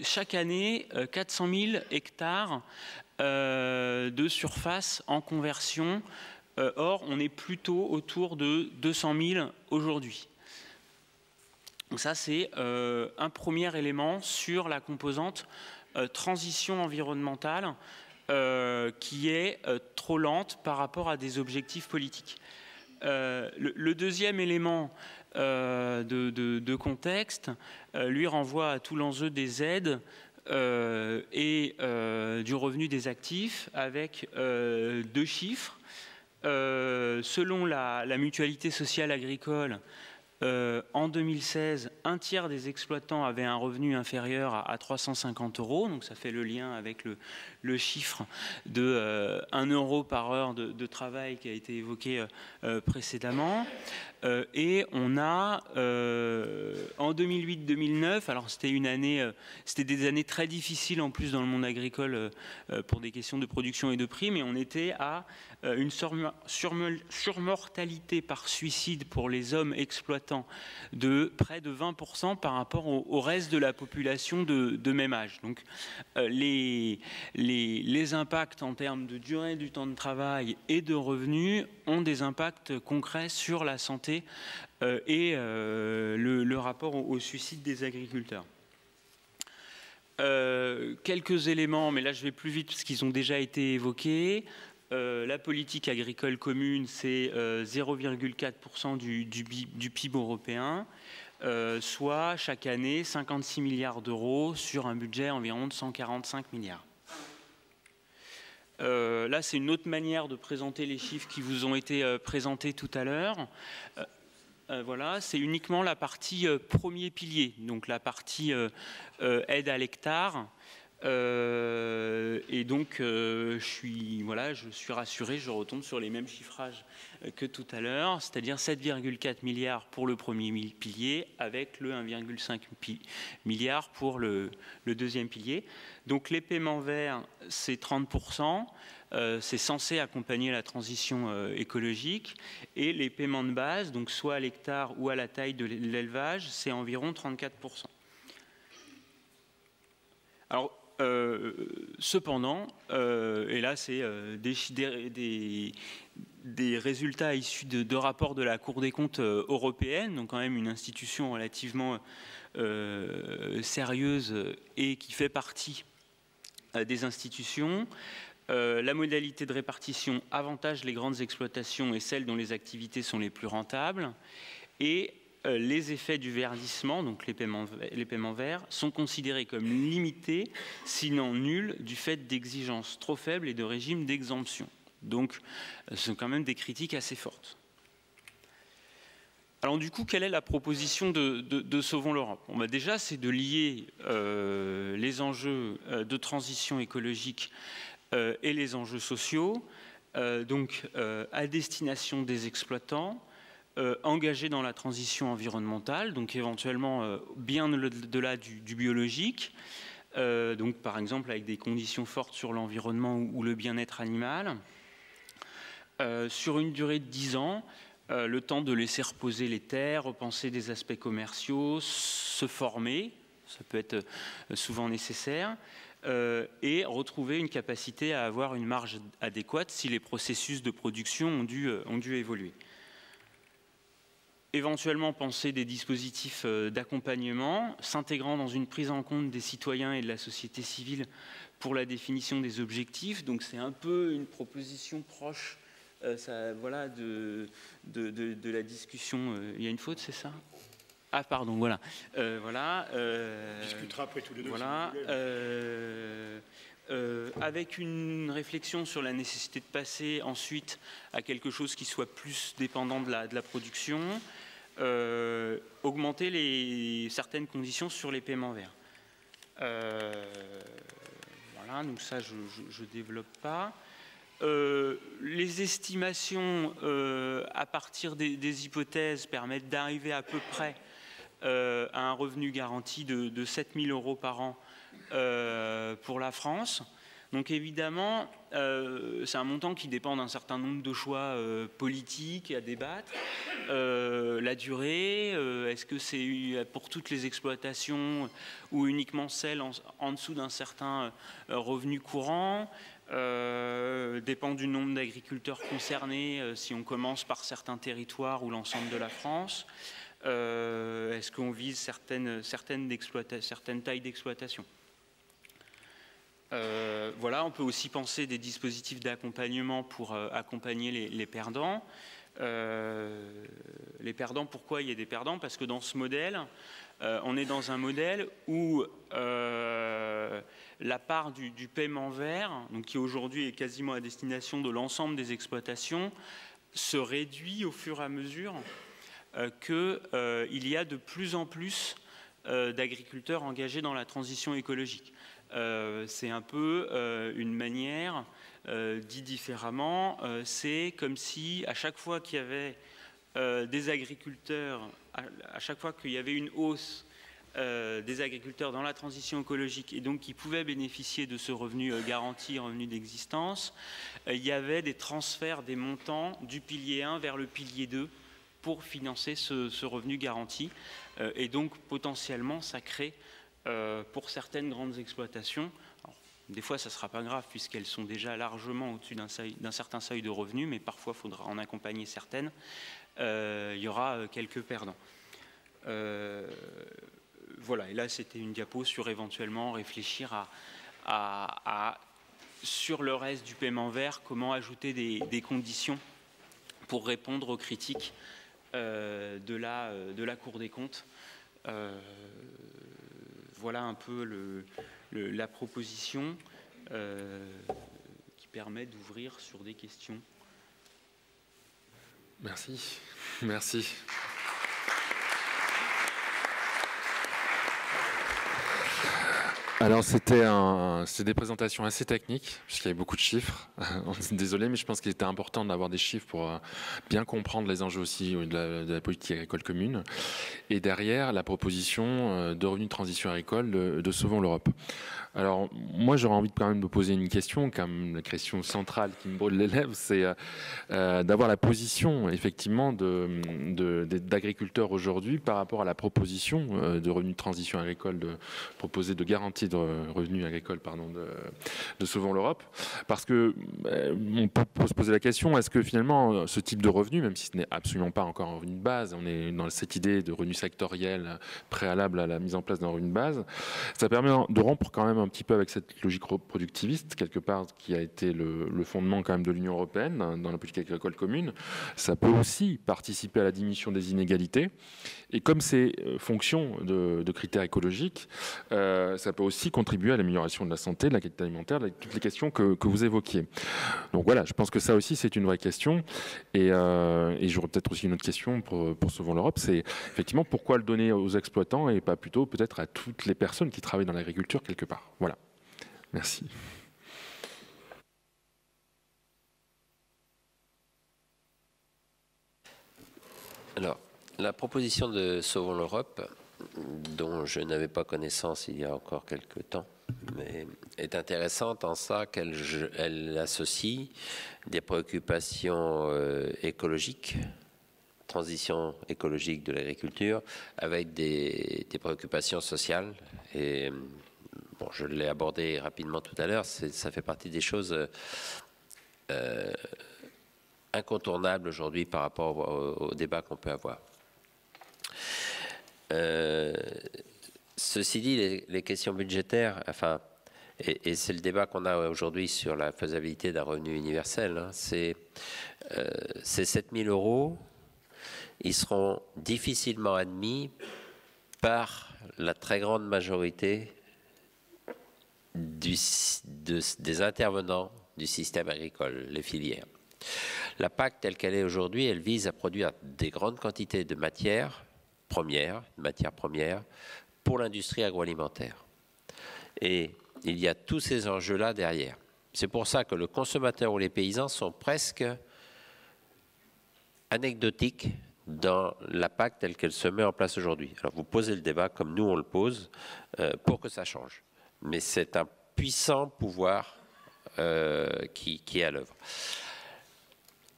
Speaker 5: chaque année 400 000 hectares de surface en conversion. Or, on est plutôt autour de 200 000 aujourd'hui. Donc ça, c'est un premier élément sur la composante transition environnementale qui est trop lente par rapport à des objectifs politiques. Le deuxième élément de contexte lui renvoie à tout l'enjeu des aides et du revenu des actifs avec 2 chiffres. Selon la mutualité sociale agricole, en 2016, un tiers des exploitants avaient un revenu inférieur à 350 €, donc ça fait le lien avec le chiffre de 1 € par heure de travail qui a été évoqué précédemment. Et on a, en 2008-2009, alors c'était des années très difficiles en plus dans le monde agricole pour des questions de production et de prix, mais on était à une surmortalité par suicide pour les hommes exploitants de près de 20% par rapport au reste de la population de même âge. Donc les impacts en termes de durée du temps de travail et de revenus ont des impacts concrets sur la santé et le rapport au suicide des agriculteurs. Quelques éléments, mais là je vais plus vite parce qu'ils ont déjà été évoqués. La politique agricole commune, c'est 0,4% du PIB européen, soit chaque année 56 milliards d'euros sur un budget environ de 145 milliards. Là, c'est une autre manière de présenter les chiffres qui vous ont été présentés tout à l'heure. Voilà, c'est uniquement la partie premier pilier, donc la partie aide à l'hectare. Et donc, je suis rassuré, je retombe sur les mêmes chiffrages que tout à l'heure, c'est-à-dire 7,4 milliards pour le premier pilier avec le 1,5 milliard pour le deuxième pilier. Donc les paiements verts, c'est 30%, c'est censé accompagner la transition écologique, et les paiements de base, donc soit à l'hectare ou à la taille de l'élevage, c'est environ 34%. Alors, cependant, et là c'est des résultats issus de rapports de la Cour des comptes européenne, donc quand même une institution relativement sérieuse et qui fait partie des institutions. La modalité de répartition avantage les grandes exploitations et celles dont les activités sont les plus rentables, et les effets du verdissement, donc les paiements verts, sont considérés comme limités, sinon nuls, du fait d'exigences trop faibles et de régimes d'exemption. Donc, ce sont quand même des critiques assez fortes. Alors du coup, quelle est la proposition de Sauvons l'Europe? Déjà, c'est de lier les enjeux de transition écologique et les enjeux sociaux, à destination des exploitants, engagés dans la transition environnementale, donc éventuellement bien au-delà du biologique, donc par exemple avec des conditions fortes sur l'environnement ou le bien-être animal, sur une durée de 10 ans, le temps de laisser reposer les terres, repenser des aspects commerciaux, se former, ça peut être souvent nécessaire, et retrouver une capacité à avoir une marge adéquate si les processus de production ont dû évoluer. Éventuellement penser des dispositifs d'accompagnement, s'intégrant dans une prise en compte des citoyens et de la société civile pour la définition des objectifs. Donc c'est un peu une proposition proche voilà, de la discussion. Il y a une faute, c'est ça? Ah pardon, voilà. Voilà.
Speaker 4: On discutera après tous les deux.
Speaker 5: Voilà. Avec une réflexion sur la nécessité de passer ensuite à quelque chose qui soit plus dépendant de la production, augmenter certaines conditions sur les paiements verts. Voilà, donc ça je ne développe pas. Les estimations à partir des hypothèses permettent d'arriver à peu près à un revenu garanti de 7 000 € par an pour la France. Donc évidemment, c'est un montant qui dépend d'un certain nombre de choix politiques à débattre. La durée, est-ce que c'est pour toutes les exploitations ou uniquement celles en dessous d'un certain revenu courant? Dépend du nombre d'agriculteurs concernés, si on commence par certains territoires ou l'ensemble de la France. Est-ce qu'on vise certaines tailles d'exploitation? Voilà, on peut aussi penser des dispositifs d'accompagnement pour accompagner les perdants. Les perdants, pourquoi il y a des perdants? Parce que dans ce modèle, on est dans un modèle où la part du paiement vert, donc qui aujourd'hui est quasiment à destination de l'ensemble des exploitations, se réduit au fur et à mesure qu'il y a de plus en plus d'agriculteurs engagés dans la transition écologique. C'est un peu une manière, dit différemment, c'est comme si à chaque fois qu'il y avait des agriculteurs, à chaque fois qu'il y avait une hausse des agriculteurs dans la transition écologique et donc qui pouvaient bénéficier de ce revenu garanti, revenu d'existence, il y avait des transferts des montants du pilier 1 vers le pilier 2 pour financer ce revenu garanti. Et donc potentiellement ça crée pour certaines grandes exploitations, alors, des fois ça ne sera pas grave puisqu'elles sont déjà largement au-dessus d'un certain seuil de revenus, mais parfois il faudra en accompagner certaines, il y aura quelques perdants. Voilà, et là c'était une diapo sur éventuellement réfléchir sur le reste du paiement vert, comment ajouter des conditions pour répondre aux critiques de la Cour des comptes. Voilà un peu la proposition qui permet d'ouvrir sur des questions.
Speaker 2: Merci. Merci. Alors c'était des présentations assez techniques, puisqu'il y avait beaucoup de chiffres. Désolé, mais je pense qu'il était important d'avoir des chiffres pour bien comprendre les enjeux aussi de la politique agricole commune. Et derrière, la proposition de revenu de transition agricole de Sauvons l'Europe. Alors moi j'aurais envie quand même de poser une question, comme la question centrale qui me brûle les lèvres, c'est d'avoir la position effectivement d'agriculteurs aujourd'hui par rapport à la proposition de revenu de transition agricole proposée de garantie de revenus agricoles de Sauvons l'Europe, parce que on peut se poser la question, est-ce que finalement ce type de revenu, même si ce n'est absolument pas encore un revenu de base, on est dans cette idée de revenu sectoriel préalable à la mise en place d'un revenu de base, ça permet de rompre quand même un petit peu avec cette logique productiviste quelque part qui a été le fondement quand même de l'Union européenne dans la politique agricole commune. Ça peut aussi participer à la diminution des inégalités, et comme c'est fonction de critères écologiques, ça peut aussi contribuer à l'amélioration de la santé, de la qualité alimentaire, de toutes les questions que vous évoquiez. Donc voilà, je pense que ça aussi c'est une vraie question, et j'aurais peut-être aussi une autre question pour Sauvons l'Europe, c'est effectivement pourquoi le donner aux exploitants et pas plutôt peut-être à toutes les personnes qui travaillent dans l'agriculture quelque part. Voilà, merci.
Speaker 3: Alors, la proposition de Sauvons l'Europe, dont je n'avais pas connaissance il y a encore quelques temps, mais est intéressante en ça qu'elle associe des préoccupations écologiques, transition écologique de l'agriculture, avec des préoccupations sociales. Et bon, je l'ai abordé rapidement tout à l'heure, ça fait partie des choses incontournables aujourd'hui par rapport au débat qu'on peut avoir. Ceci dit, les questions budgétaires, enfin, et c'est le débat qu'on a aujourd'hui sur la faisabilité d'un revenu universel, hein, c'est 7 000 €, ils seront difficilement admis par la très grande majorité des intervenants du système agricole, les filières. La PAC telle qu'elle est aujourd'hui, elle vise à produire des grandes quantités de matières premières pour l'industrie agroalimentaire. Et il y a tous ces enjeux-là derrière. C'est pour ça que le consommateur ou les paysans sont presque anecdotiques dans la PAC telle qu'elle se met en place aujourd'hui. Alors vous posez le débat comme nous on le pose pour que ça change. Mais c'est un puissant pouvoir qui est à l'œuvre.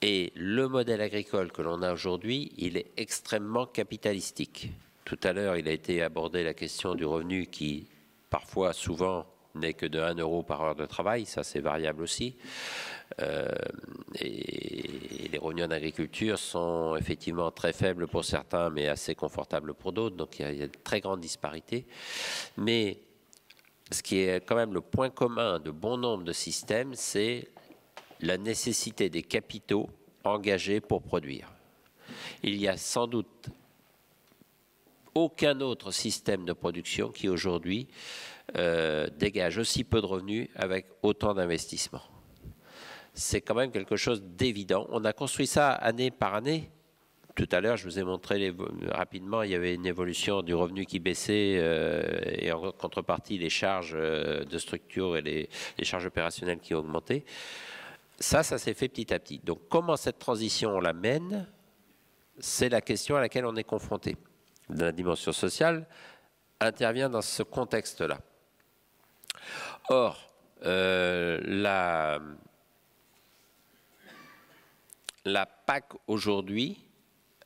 Speaker 3: Et le modèle agricole que l'on a aujourd'hui, il est extrêmement capitalistique. Tout à l'heure, il a été abordé la question du revenu qui, parfois, souvent, n'est que de 1 € par heure de travail. Ça, c'est variable aussi. Et les revenus en agriculture sont effectivement très faibles pour certains, mais assez confortables pour d'autres. Donc, il y a de très grandes disparités. Mais ce qui est quand même le point commun de bon nombre de systèmes, c'est la nécessité des capitaux engagés pour produire. Il y a sans doute aucun autre système de production qui aujourd'hui dégage aussi peu de revenus avec autant d'investissements. C'est quand même quelque chose d'évident. On a construit ça année par année. Tout à l'heure, je vous ai montré rapidement, il y avait une évolution du revenu qui baissait et en contrepartie, les charges de structure et les charges opérationnelles qui augmentaient. Ça s'est fait petit à petit. Donc, comment cette transition, on la mène? c'est la question à laquelle on est confronté. La dimension sociale intervient dans ce contexte-là. Or, la PAC aujourd'hui,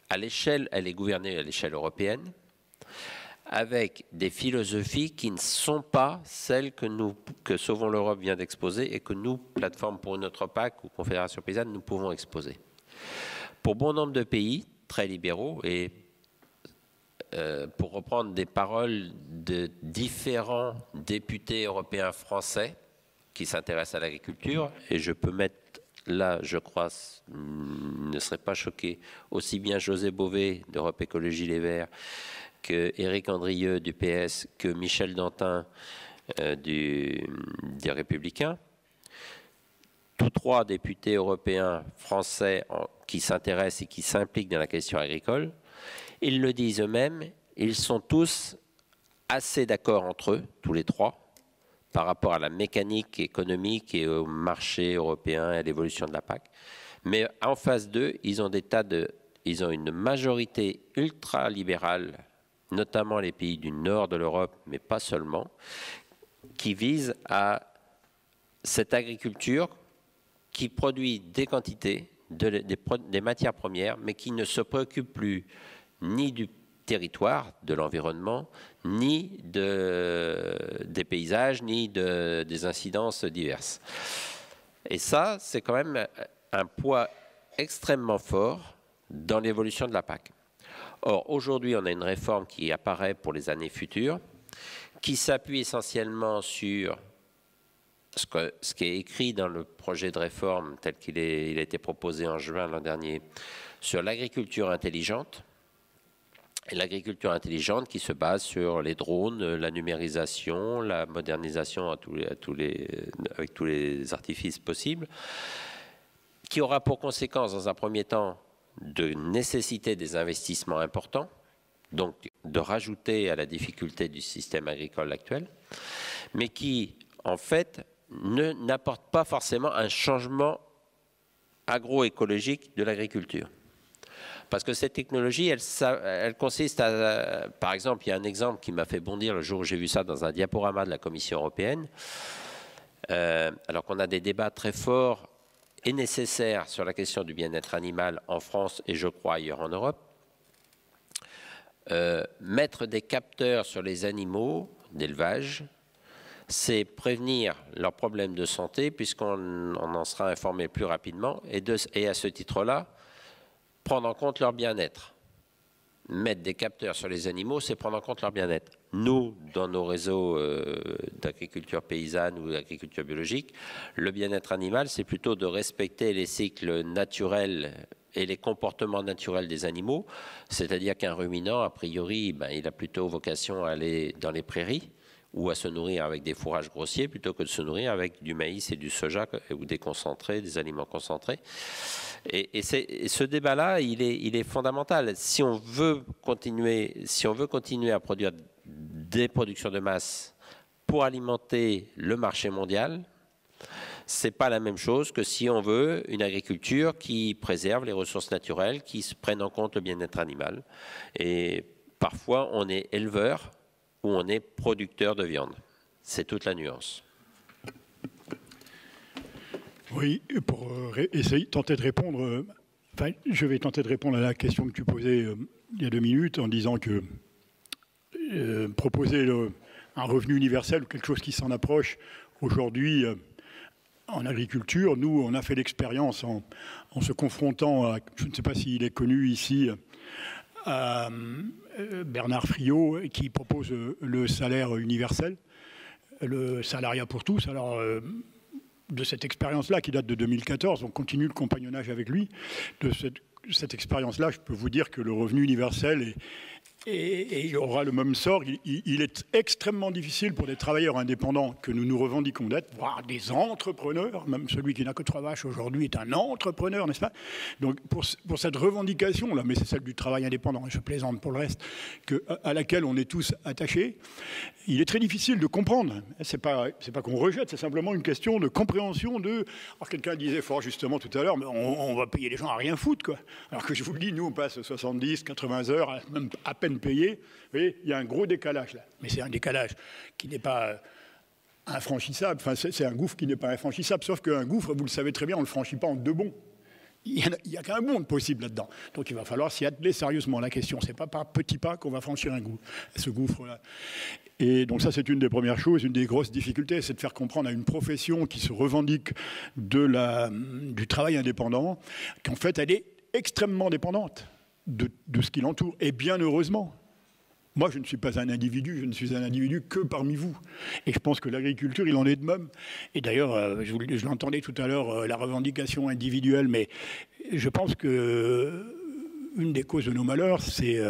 Speaker 3: à l'échelle, elle est gouvernée à l'échelle européenne, avec des philosophies qui ne sont pas celles que Sauvons l'Europe vient d'exposer et que nous, Plateforme pour une autre PAC ou Confédération paysanne, nous pouvons exposer. Pour bon nombre de pays très libéraux, et pour reprendre des paroles de différents députés européens français qui s'intéressent à l'agriculture, et je peux mettre là, je crois, ne serait pas choqué, aussi bien José Bové d'Europe Écologie Les Verts, que Éric Andrieux du PS, que Michel Dantin des Républicains. Tous trois députés européens français qui s'intéressent et qui s'impliquent dans la question agricole, ils le disent eux-mêmes, ils sont tous assez d'accord entre eux, tous les trois, par rapport à la mécanique économique et au marché européen et à l'évolution de la PAC. Mais en face d'eux, ils ont une majorité ultra-libérale, notamment les pays du nord de l'Europe, mais pas seulement, qui visent à cette agriculture qui produit des quantités, des matières premières, mais qui ne se préoccupe plus ni du territoire, de l'environnement, ni des paysages, ni des incidences diverses. Et ça, c'est quand même un poids extrêmement fort dans l'évolution de la PAC. Or, aujourd'hui, on a une réforme qui apparaît pour les années futures, qui s'appuie essentiellement sur ce qui est écrit dans le projet de réforme tel qu'il a été proposé en juin l'an dernier, sur l'agriculture intelligente. Et l'agriculture intelligente qui se base sur les drones, la numérisation, la modernisation avec tous les artifices possibles, qui aura pour conséquence, dans un premier temps, de nécessiter des investissements importants, donc de rajouter à la difficulté du système agricole actuel, mais qui, en fait, n'apporte pas forcément un changement agroécologique de l'agriculture. Parce que cette technologie, elle consiste à... Par exemple, il y a un exemple qui m'a fait bondir le jour où j'ai vu ça dans un diaporama de la Commission européenne, alors qu'on a des débats très forts et nécessaire sur la question du bien-être animal en France et je crois ailleurs en Europe. Mettre des capteurs sur les animaux d'élevage, c'est prévenir leurs problèmes de santé puisqu'on en sera informé plus rapidement et à ce titre-là, prendre en compte leur bien-être. Mettre des capteurs sur les animaux, c'est prendre en compte leur bien-être. Nous, dans nos réseaux d'agriculture paysanne ou d'agriculture biologique, le bien-être animal, c'est plutôt de respecter les cycles naturels et les comportements naturels des animaux, c'est-à-dire qu'un ruminant, a priori, il a plutôt vocation à aller dans les prairies ou à se nourrir avec des fourrages grossiers plutôt que de se nourrir avec du maïs et du soja ou des concentrés, des aliments concentrés. Et ce débat-là, il est fondamental. Si on veut continuer à produire des productions de masse pour alimenter le marché mondial, c'est pas la même chose que si on veut une agriculture qui préserve les ressources naturelles, qui prenne en compte le bien-être animal. Et parfois, on est éleveur ou on est producteur de viande. C'est toute la nuance.
Speaker 4: Oui, pour tenter de répondre, je vais tenter de répondre à la question que tu posais il y a 2 minutes en disant que proposer un revenu universel ou quelque chose qui s'en approche aujourd'hui en agriculture, nous, on a fait l'expérience en se confrontant à, je ne sais pas s'il est connu ici, à Bernard Friot qui propose le salaire universel, le salariat pour tous. Alors, de cette expérience-là qui date de 2014, on continue le compagnonnage avec lui. De cette expérience-là, je peux vous dire que le revenu universel et il aura le même sort. Il est extrêmement difficile pour des travailleurs indépendants que nous nous revendiquons d'être, voire des entrepreneurs, même celui qui n'a que 3 vaches aujourd'hui est un entrepreneur, n'est-ce pas? Donc pour cette revendication-là, mais c'est celle du travail indépendant, et je plaisante pour le reste, à laquelle on est tous attachés, il est très difficile de comprendre. C'est pas qu'on rejette, c'est simplement une question de compréhension de... Alors quelqu'un disait fort justement tout à l'heure, mais on va payer les gens à rien foutre, quoi. Alors que je vous le dis, nous on passe 70, 80 heures, même à peine payé. Vous voyez, il y a un gros décalage là. Mais c'est un décalage qui n'est pas infranchissable. Enfin, c'est un gouffre qui n'est pas infranchissable. Sauf qu'un gouffre, vous le savez très bien, on ne le franchit pas en 2 bonds. Il n'y a qu'un bond possible là-dedans. Donc il va falloir s'y atteler sérieusement. La question, ce n'est pas par petits pas qu'on va franchir ce gouffre-là. Et donc ça, c'est une des premières choses, une des grosses difficultés, c'est de faire comprendre à une profession qui se revendique du travail indépendant qu'en fait, elle est extrêmement dépendante de ce qui l'entoure, et bien heureusement. Moi, je ne suis pas un individu, je ne suis un individu que parmi vous. Et je pense que l'agriculture, il en est de même. Et d'ailleurs, je l'entendais tout à l'heure, la revendication individuelle, mais je pense que une des causes de nos malheurs, c'est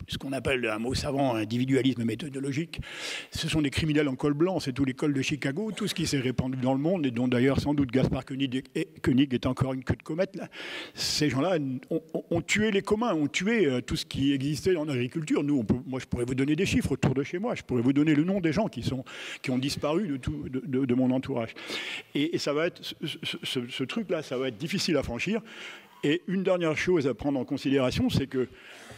Speaker 4: ce qu'on appelle un mot savant, individualisme méthodologique. Ce sont des criminels en col blanc, c'est tout l'école de Chicago, tout ce qui s'est répandu dans le monde, et dont d'ailleurs sans doute Gaspard Koenig est encore une queue de comète. Là. Ces gens-là ont tué les communs, ont tué tout ce qui existait dans l'agriculture. Moi, je pourrais vous donner des chiffres autour de chez moi, je pourrais vous donner le nom des gens qui ont disparu de mon entourage. Et ça va être, ce truc-là, ça va être difficile à franchir. Et une dernière chose à prendre en considération, c'est que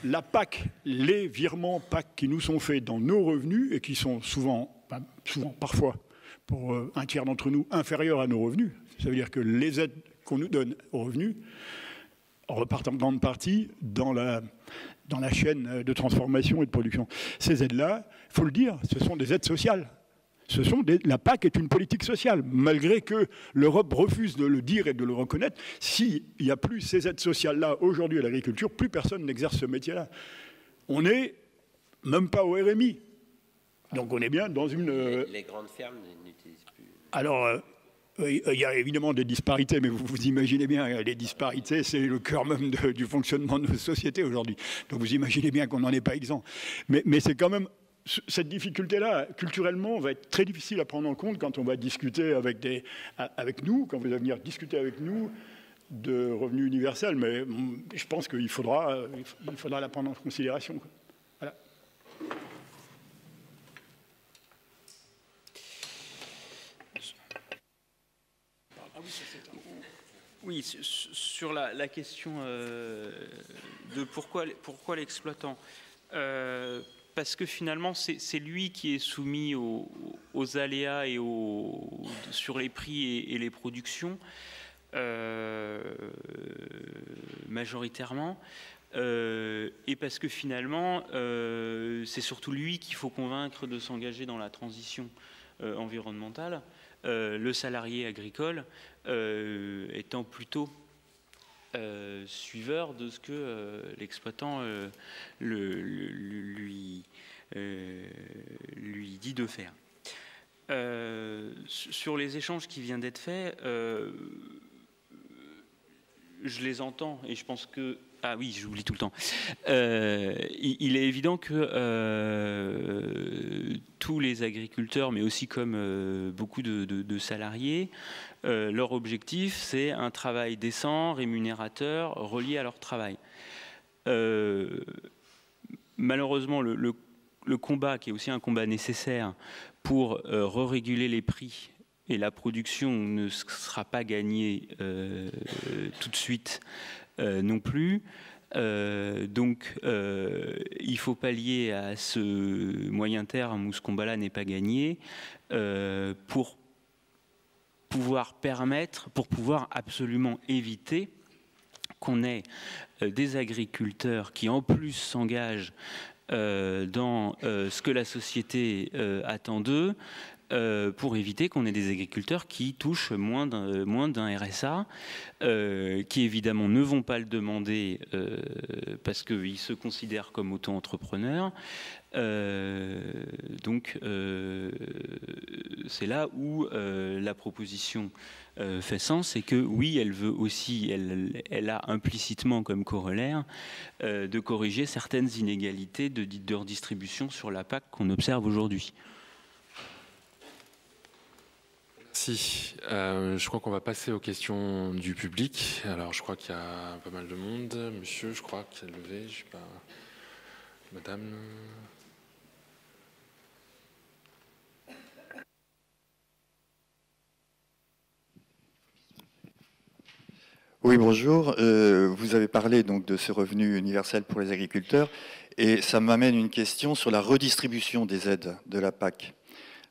Speaker 4: la PAC, les virements PAC qui nous sont faits dans nos revenus et qui sont parfois, pour un tiers d'entre nous, inférieurs à nos revenus, ça veut dire que les aides qu'on nous donne aux revenus repartent en grande partie dans la chaîne de transformation et de production. Ces aides-là, il faut le dire, ce sont des aides sociales. La PAC est une politique sociale, malgré que l'Europe refuse de le dire et de le reconnaître. S'il n'y a plus ces aides sociales-là aujourd'hui à l'agriculture, plus personne n'exerce ce métier-là. On n'est même pas au RMI. Donc on est bien dans une...
Speaker 3: Les grandes fermes n'utilisent plus...
Speaker 4: Alors, il y a évidemment des disparités, mais vous imaginez bien, les disparités, c'est le cœur même du fonctionnement de nos sociétés aujourd'hui. Donc vous imaginez bien qu'on n'en est pas exempt. Mais c'est quand même... Cette difficulté-là, culturellement, va être très difficile à prendre en compte quand on va discuter avec nous, quand vous allez venir discuter avec nous de revenus universels. Mais je pense qu'il faudra la prendre en considération. Voilà.
Speaker 5: Oui, sur la question de pourquoi l'exploitant parce que finalement, c'est lui qui est soumis aux aléas et sur les prix et les productions, majoritairement. Et parce que finalement, c'est surtout lui qu'il faut convaincre de s'engager dans la transition environnementale, le salarié agricole étant plutôt suiveur de ce que l'exploitant lui dit de faire. Sur les échanges qui viennent d'être faits, je les entends et je pense que... Ah oui, j'oublie tout le temps. Il est évident que tous les agriculteurs, mais aussi comme beaucoup de salariés, leur objectif, c'est un travail décent, rémunérateur, relié à leur travail. Malheureusement, le combat, qui est aussi un combat nécessaire pour re-réguler les prix, et la production ne sera pas gagnée tout de suite non plus. Donc, il faut pallier à ce moyen terme où ce combat-là n'est pas gagné pour pouvoir absolument éviter qu'on ait des agriculteurs qui en plus s'engagent dans ce que la société attend d'eux, pour éviter qu'on ait des agriculteurs qui touchent moins d'un RSA, qui évidemment ne vont pas le demander parce qu'ils se considèrent comme auto-entrepreneurs. Donc c'est là où la proposition fait sens, c'est que oui, elle veut aussi, elle a implicitement comme corollaire de corriger certaines inégalités de redistribution sur la PAC qu'on observe aujourd'hui.
Speaker 2: Si, je crois qu'on va passer aux questions du public. Alors, je crois qu'il y a pas mal de monde. Monsieur, je crois qu'il a levé, je sais pas. Madame.
Speaker 6: Oui, bonjour. Vous avez parlé donc de ce revenu universel pour les agriculteurs et ça m'amène une question sur la redistribution des aides de la PAC.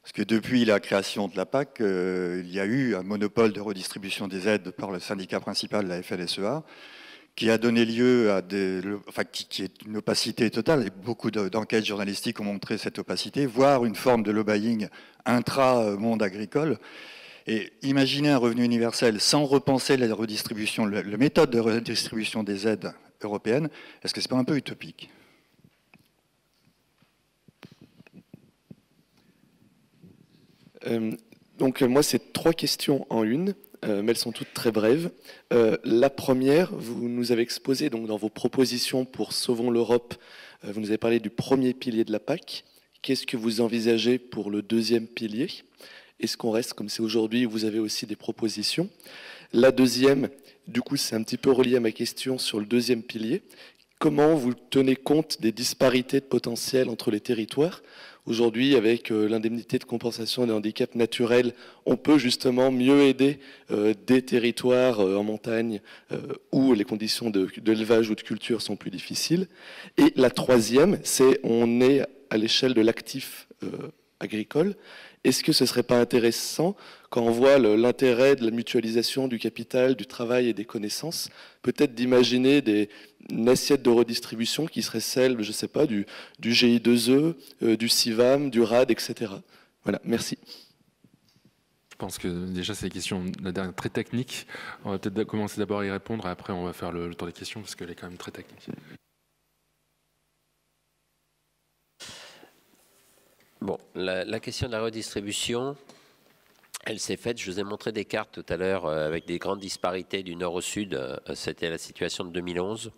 Speaker 6: Parce que depuis la création de la PAC, il y a eu un monopole de redistribution des aides par le syndicat principal, la FNSEA, qui a donné lieu à qui est une opacité totale. Et beaucoup d'enquêtes journalistiques ont montré cette opacité, voire une forme de lobbying intra-monde agricole. Et imaginez un revenu universel sans repenser la redistribution, la méthode de redistribution des aides européennes, est-ce que ce n'est pas un peu utopique ?
Speaker 7: Donc moi, c'est 3 questions en une, mais elles sont toutes très brèves. La première, vous nous avez exposé donc, dans vos propositions pour Sauvons l'Europe, vous nous avez parlé du premier pilier de la PAC. Qu'est-ce que vous envisagez pour le deuxième pilier ? Est-ce qu'on reste comme c'est aujourd'hui où vous avez aussi des propositions ? La deuxième, du coup, c'est un petit peu relié à ma question sur le deuxième pilier. Comment vous tenez compte des disparités de potentiel entre les territoires ? Aujourd'hui, avec l'indemnité de compensation des handicaps naturels, on peut justement mieux aider des territoires en montagne où les conditions d'élevage ou de culture sont plus difficiles. Et la troisième, c'est on est à l'échelle de l'actif agricole. Est-ce que ce ne serait pas intéressant, quand on voit l'intérêt de la mutualisation du capital, du travail et des connaissances, peut-être d'imaginer une assiette de redistribution qui serait celle, je ne sais pas, du GI2E, du CIVAM, du RAD, etc. Voilà, merci.
Speaker 2: Je pense que déjà, c'est des questions très techniques. On va peut-être commencer d'abord à y répondre, et après on va faire le tour des questions, parce qu'elle est quand même très technique.
Speaker 3: Bon, la question de la redistribution, elle s'est faite, je vous ai montré des cartes tout à l'heure avec des grandes disparités du nord au sud, c'était la situation de 2011.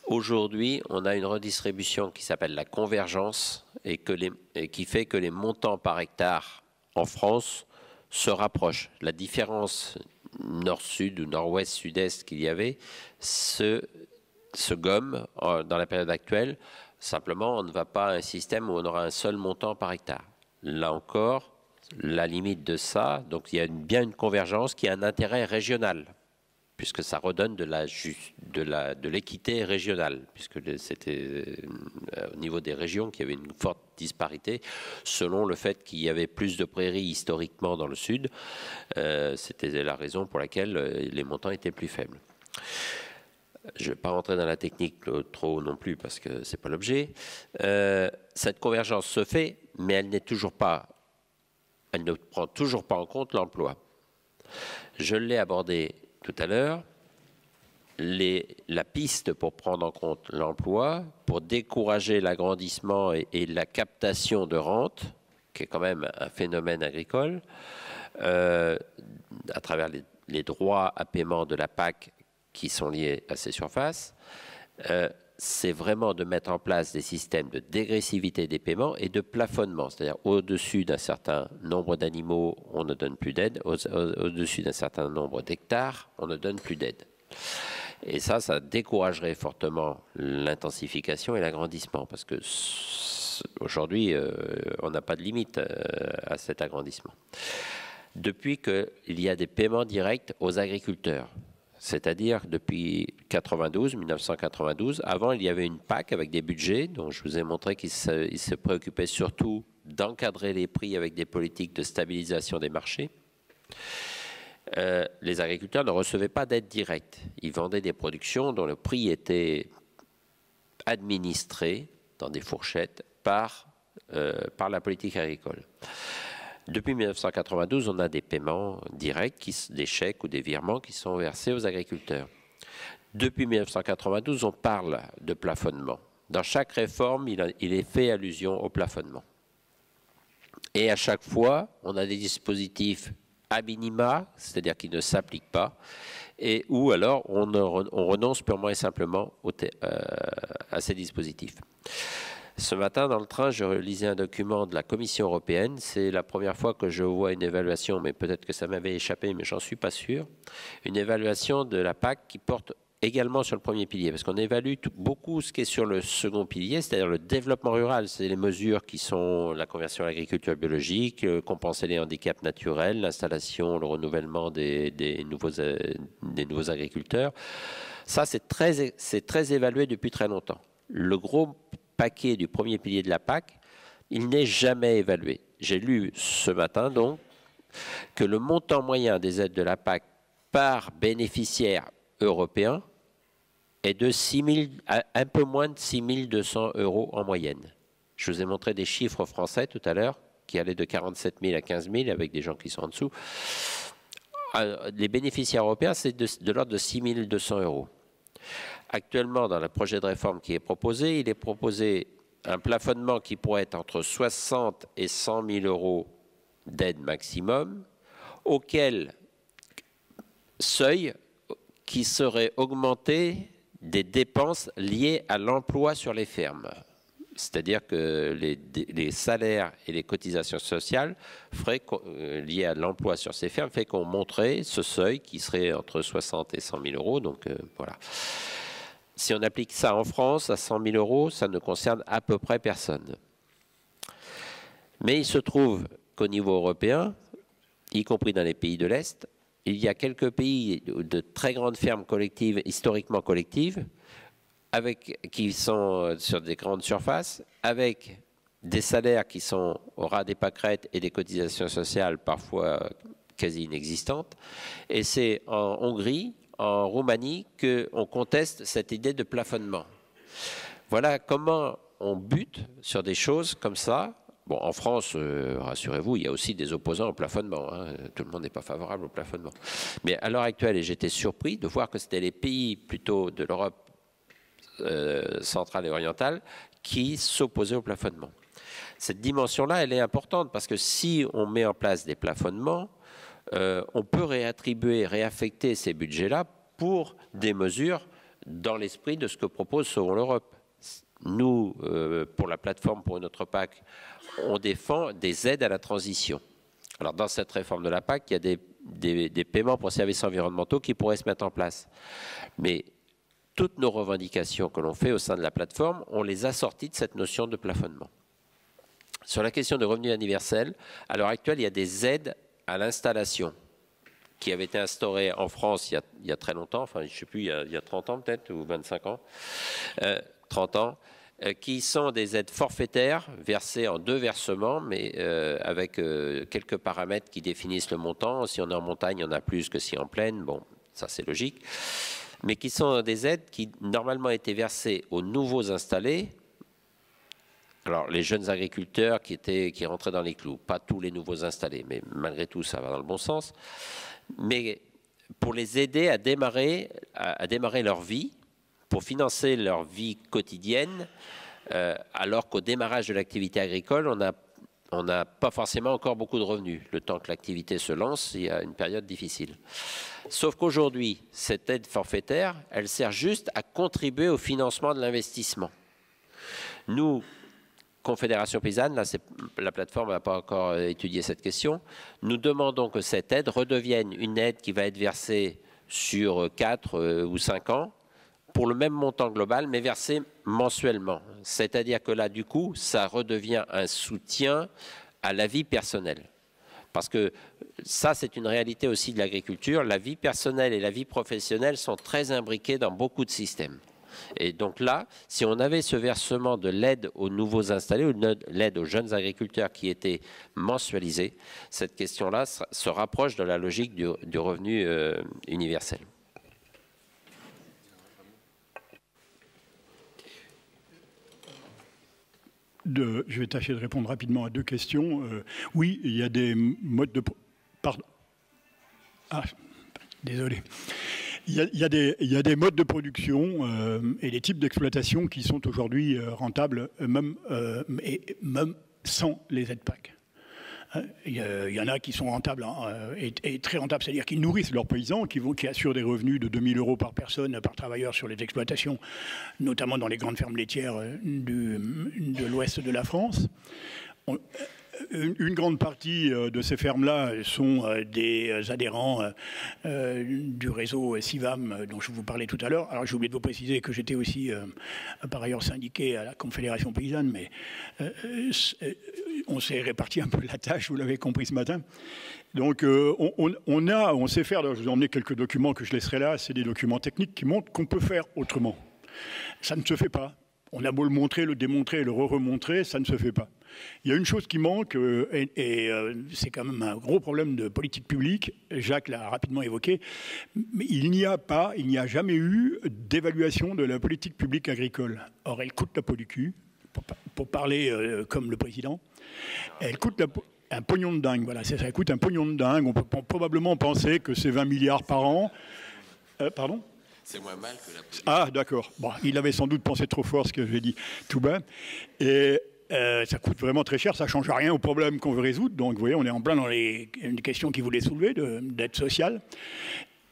Speaker 3: Aujourd'hui, on a une redistribution qui s'appelle la convergence et qui fait que les montants par hectare en France se rapprochent. La différence nord-sud ou nord-ouest-sud-est qu'il y avait se gomme dans la période actuelle. Simplement, on ne va pas à un système où on aura un seul montant par hectare. Là encore, la limite de ça, donc il y a bien une convergence qui a un intérêt régional, puisque ça redonne de l'équité régionale, puisque c'était au niveau des régions qu'il y avait une forte disparité, selon le fait qu'il y avait plus de prairies historiquement dans le sud. C'était la raison pour laquelle les montants étaient plus faibles. Je ne vais pas rentrer dans la technique trop non plus parce que ce n'est pas l'objet. Cette convergence se fait, mais elle ne prend toujours pas en compte l'emploi. Je l'ai abordé tout à l'heure. La piste pour prendre en compte l'emploi, pour décourager l'agrandissement et la captation de rente, qui est quand même un phénomène agricole, à travers les droits à paiement de la PAC qui sont liés à ces surfaces, c'est vraiment de mettre en place des systèmes de dégressivité des paiements et de plafonnement. C'est-à-dire au-dessus d'un certain nombre d'animaux, on ne donne plus d'aide. Au-dessus d'un certain nombre d'hectares, on ne donne plus d'aide. Et ça découragerait fortement l'intensification et l'agrandissement. Parce que aujourd'hui, on n'a pas de limite à cet agrandissement. Depuis qu'il y a des paiements directs aux agriculteurs, c'est-à-dire depuis 1992, avant il y avait une PAC avec des budgets, dont je vous ai montré qu'ils se préoccupaient surtout d'encadrer les prix avec des politiques de stabilisation des marchés. Les agriculteurs ne recevaient pas d'aide directe. Ils vendaient des productions dont le prix était administré dans des fourchettes par la politique agricole. Depuis 1992, on a des paiements directs, des chèques ou des virements qui sont versés aux agriculteurs. Depuis 1992, on parle de plafonnement. Dans chaque réforme, il est fait allusion au plafonnement. Et à chaque fois, on a des dispositifs à minima, c'est-à-dire qui ne s'appliquent pas, et ou alors on renonce purement et simplement à ces dispositifs. Ce matin, dans le train, je lisais un document de la Commission européenne. C'est la première fois que je vois une évaluation, mais peut-être que ça m'avait échappé, mais j'en suis pas sûr. Une évaluation de la PAC qui porte également sur le premier pilier, parce qu'on évalue beaucoup ce qui est sur le second pilier, c'est-à-dire le développement rural. C'est les mesures qui sont la conversion à l'agriculture biologique, compenser les handicaps naturels, l'installation, le renouvellement des nouveaux agriculteurs. Ça, c'est très évalué depuis très longtemps. Le gros paquet du premier pilier de la PAC, il n'est jamais évalué. J'ai lu ce matin donc que le montant moyen des aides de la PAC par bénéficiaire européen est de un peu moins de 6 200 € en moyenne. Je vous ai montré des chiffres français tout à l'heure qui allaient de 47 000 à 15 000 avec des gens qui sont en dessous. Les bénéficiaires européens, c'est de l'ordre de 6 200 €. Actuellement, dans le projet de réforme qui est proposé, il est proposé un plafonnement qui pourrait être entre 60 et 100 000 € d'aide maximum, auquel seuil qui serait augmenté des dépenses liées à l'emploi sur les fermes. C'est-à-dire que les salaires et les cotisations sociales liées à l'emploi sur ces fermes fait qu'on monterait ce seuil qui serait entre 60 et 100 000 €. Donc voilà. Si on applique ça en France à 100 000 €, ça ne concerne à peu près personne. Mais il se trouve qu'au niveau européen, y compris dans les pays de l'Est, il y a quelques pays de très grandes fermes collectives, historiquement collectives, qui sont sur des grandes surfaces, avec des salaires qui sont au ras des pâquerettes et des cotisations sociales parfois quasi inexistantes. Et c'est en Hongrie, en Roumanie, qu'on conteste cette idée de plafonnement. Voilà comment on bute sur des choses comme ça. Bon, en France, rassurez-vous, il y a aussi des opposants au plafonnement. Hein. Tout le monde n'est pas favorable au plafonnement. Mais à l'heure actuelle, et j'étais surpris de voir que c'était les pays plutôt de l'Europe centrale et orientale qui s'opposaient au plafonnement. Cette dimension-là, elle est importante parce que si on met en place des plafonnements, on peut réaffecter ces budgets-là pour des mesures dans l'esprit de ce que propose Sauvons l'Europe. Nous, pour la plateforme pour une autre PAC, on défend des aides à la transition. Alors dans cette réforme de la PAC, il y a des paiements pour services environnementaux qui pourraient se mettre en place. Mais toutes nos revendications que l'on fait au sein de la plateforme, on les a sorties de cette notion de plafonnement. Sur la question de revenus universels, à l'heure actuelle, il y a des aides à l'installation qui avaient été instaurées en France il y a très longtemps, enfin je ne sais plus, il y a 30 ans peut-être, ou 25 ans, 30 ans, qui sont des aides forfaitaires versées en 2 versements, mais avec quelques paramètres qui définissent le montant. Si on est en montagne, il y en a plus que si en plaine, bon, ça c'est logique. Mais qui sont des aides qui normalement étaient versées aux nouveaux installés. Alors, les jeunes agriculteurs qui rentraient dans les clous, pas tous les nouveaux installés, mais malgré tout, ça va dans le bon sens. Mais pour les aider à démarrer leur vie, pour financer leur vie quotidienne, alors qu'au démarrage de l'activité agricole, on n'a pas forcément encore beaucoup de revenus. Le temps que l'activité se lance, il y a une période difficile. Sauf qu'aujourd'hui, cette aide forfaitaire, elle sert juste à contribuer au financement de l'investissement. Nous, Confédération Paysanne, là, la plateforme n'a pas encore étudié cette question, nous demandons que cette aide redevienne une aide qui va être versée sur 4 ou 5 ans pour le même montant global, mais versée mensuellement. C'est-à-dire que là, du coup, ça redevient un soutien à la vie personnelle. Parce que ça, c'est une réalité aussi de l'agriculture. La vie personnelle et la vie professionnelle sont très imbriquées dans beaucoup de systèmes. Et donc là, si on avait ce versement de l'aide aux nouveaux installés ou de l'aide aux jeunes agriculteurs qui était mensualisée, cette question-là se rapproche de la logique du revenu universel.
Speaker 4: Je vais tâcher de répondre rapidement à 2 questions. Oui, il y a des modes de... Pardon. Ah, désolé. Il y a des modes de production et des types d'exploitation qui sont aujourd'hui rentables, même sans les aides PAC. Il y en a qui sont rentables et très rentables, c'est-à-dire qu'ils nourrissent leurs paysans, qui assurent des revenus de 2 000 € par personne, par travailleur sur les exploitations, notamment dans les grandes fermes laitières de l'ouest de la France. Une grande partie de ces fermes-là sont des adhérents du réseau CIVAM dont je vous parlais tout à l'heure. Alors j'ai oublié de vous préciser que j'étais aussi par ailleurs syndiqué à la Confédération paysanne, mais on s'est réparti un peu la tâche, vous l'avez compris ce matin. Donc on sait faire, je vous ai emmené quelques documents que je laisserai là, c'est des documents techniques qui montrent qu'on peut faire autrement. Ça ne se fait pas. On a beau le montrer, le démontrer, le remontrer, ça ne se fait pas. Il y a une chose qui manque, et c'est quand même un gros problème de politique publique, Jacques l'a rapidement évoqué, mais il n'y a jamais eu d'évaluation de la politique publique agricole. Or, elle coûte la peau du cul, pour parler comme le président, elle coûte un pognon de dingue, voilà, ça coûte un pognon de dingue, on peut probablement penser que c'est 20 milliards par an. Pardon ?
Speaker 3: C'est moins mal que la politique.
Speaker 4: Ah, d'accord. Bon, il avait sans doute pensé trop fort ce que j'ai dit tout bas. Et ça coûte vraiment très cher, ça ne change rien au problème qu'on veut résoudre. Donc, vous voyez, on est en plein dans les questions qu'il voulait soulever d'aide sociale.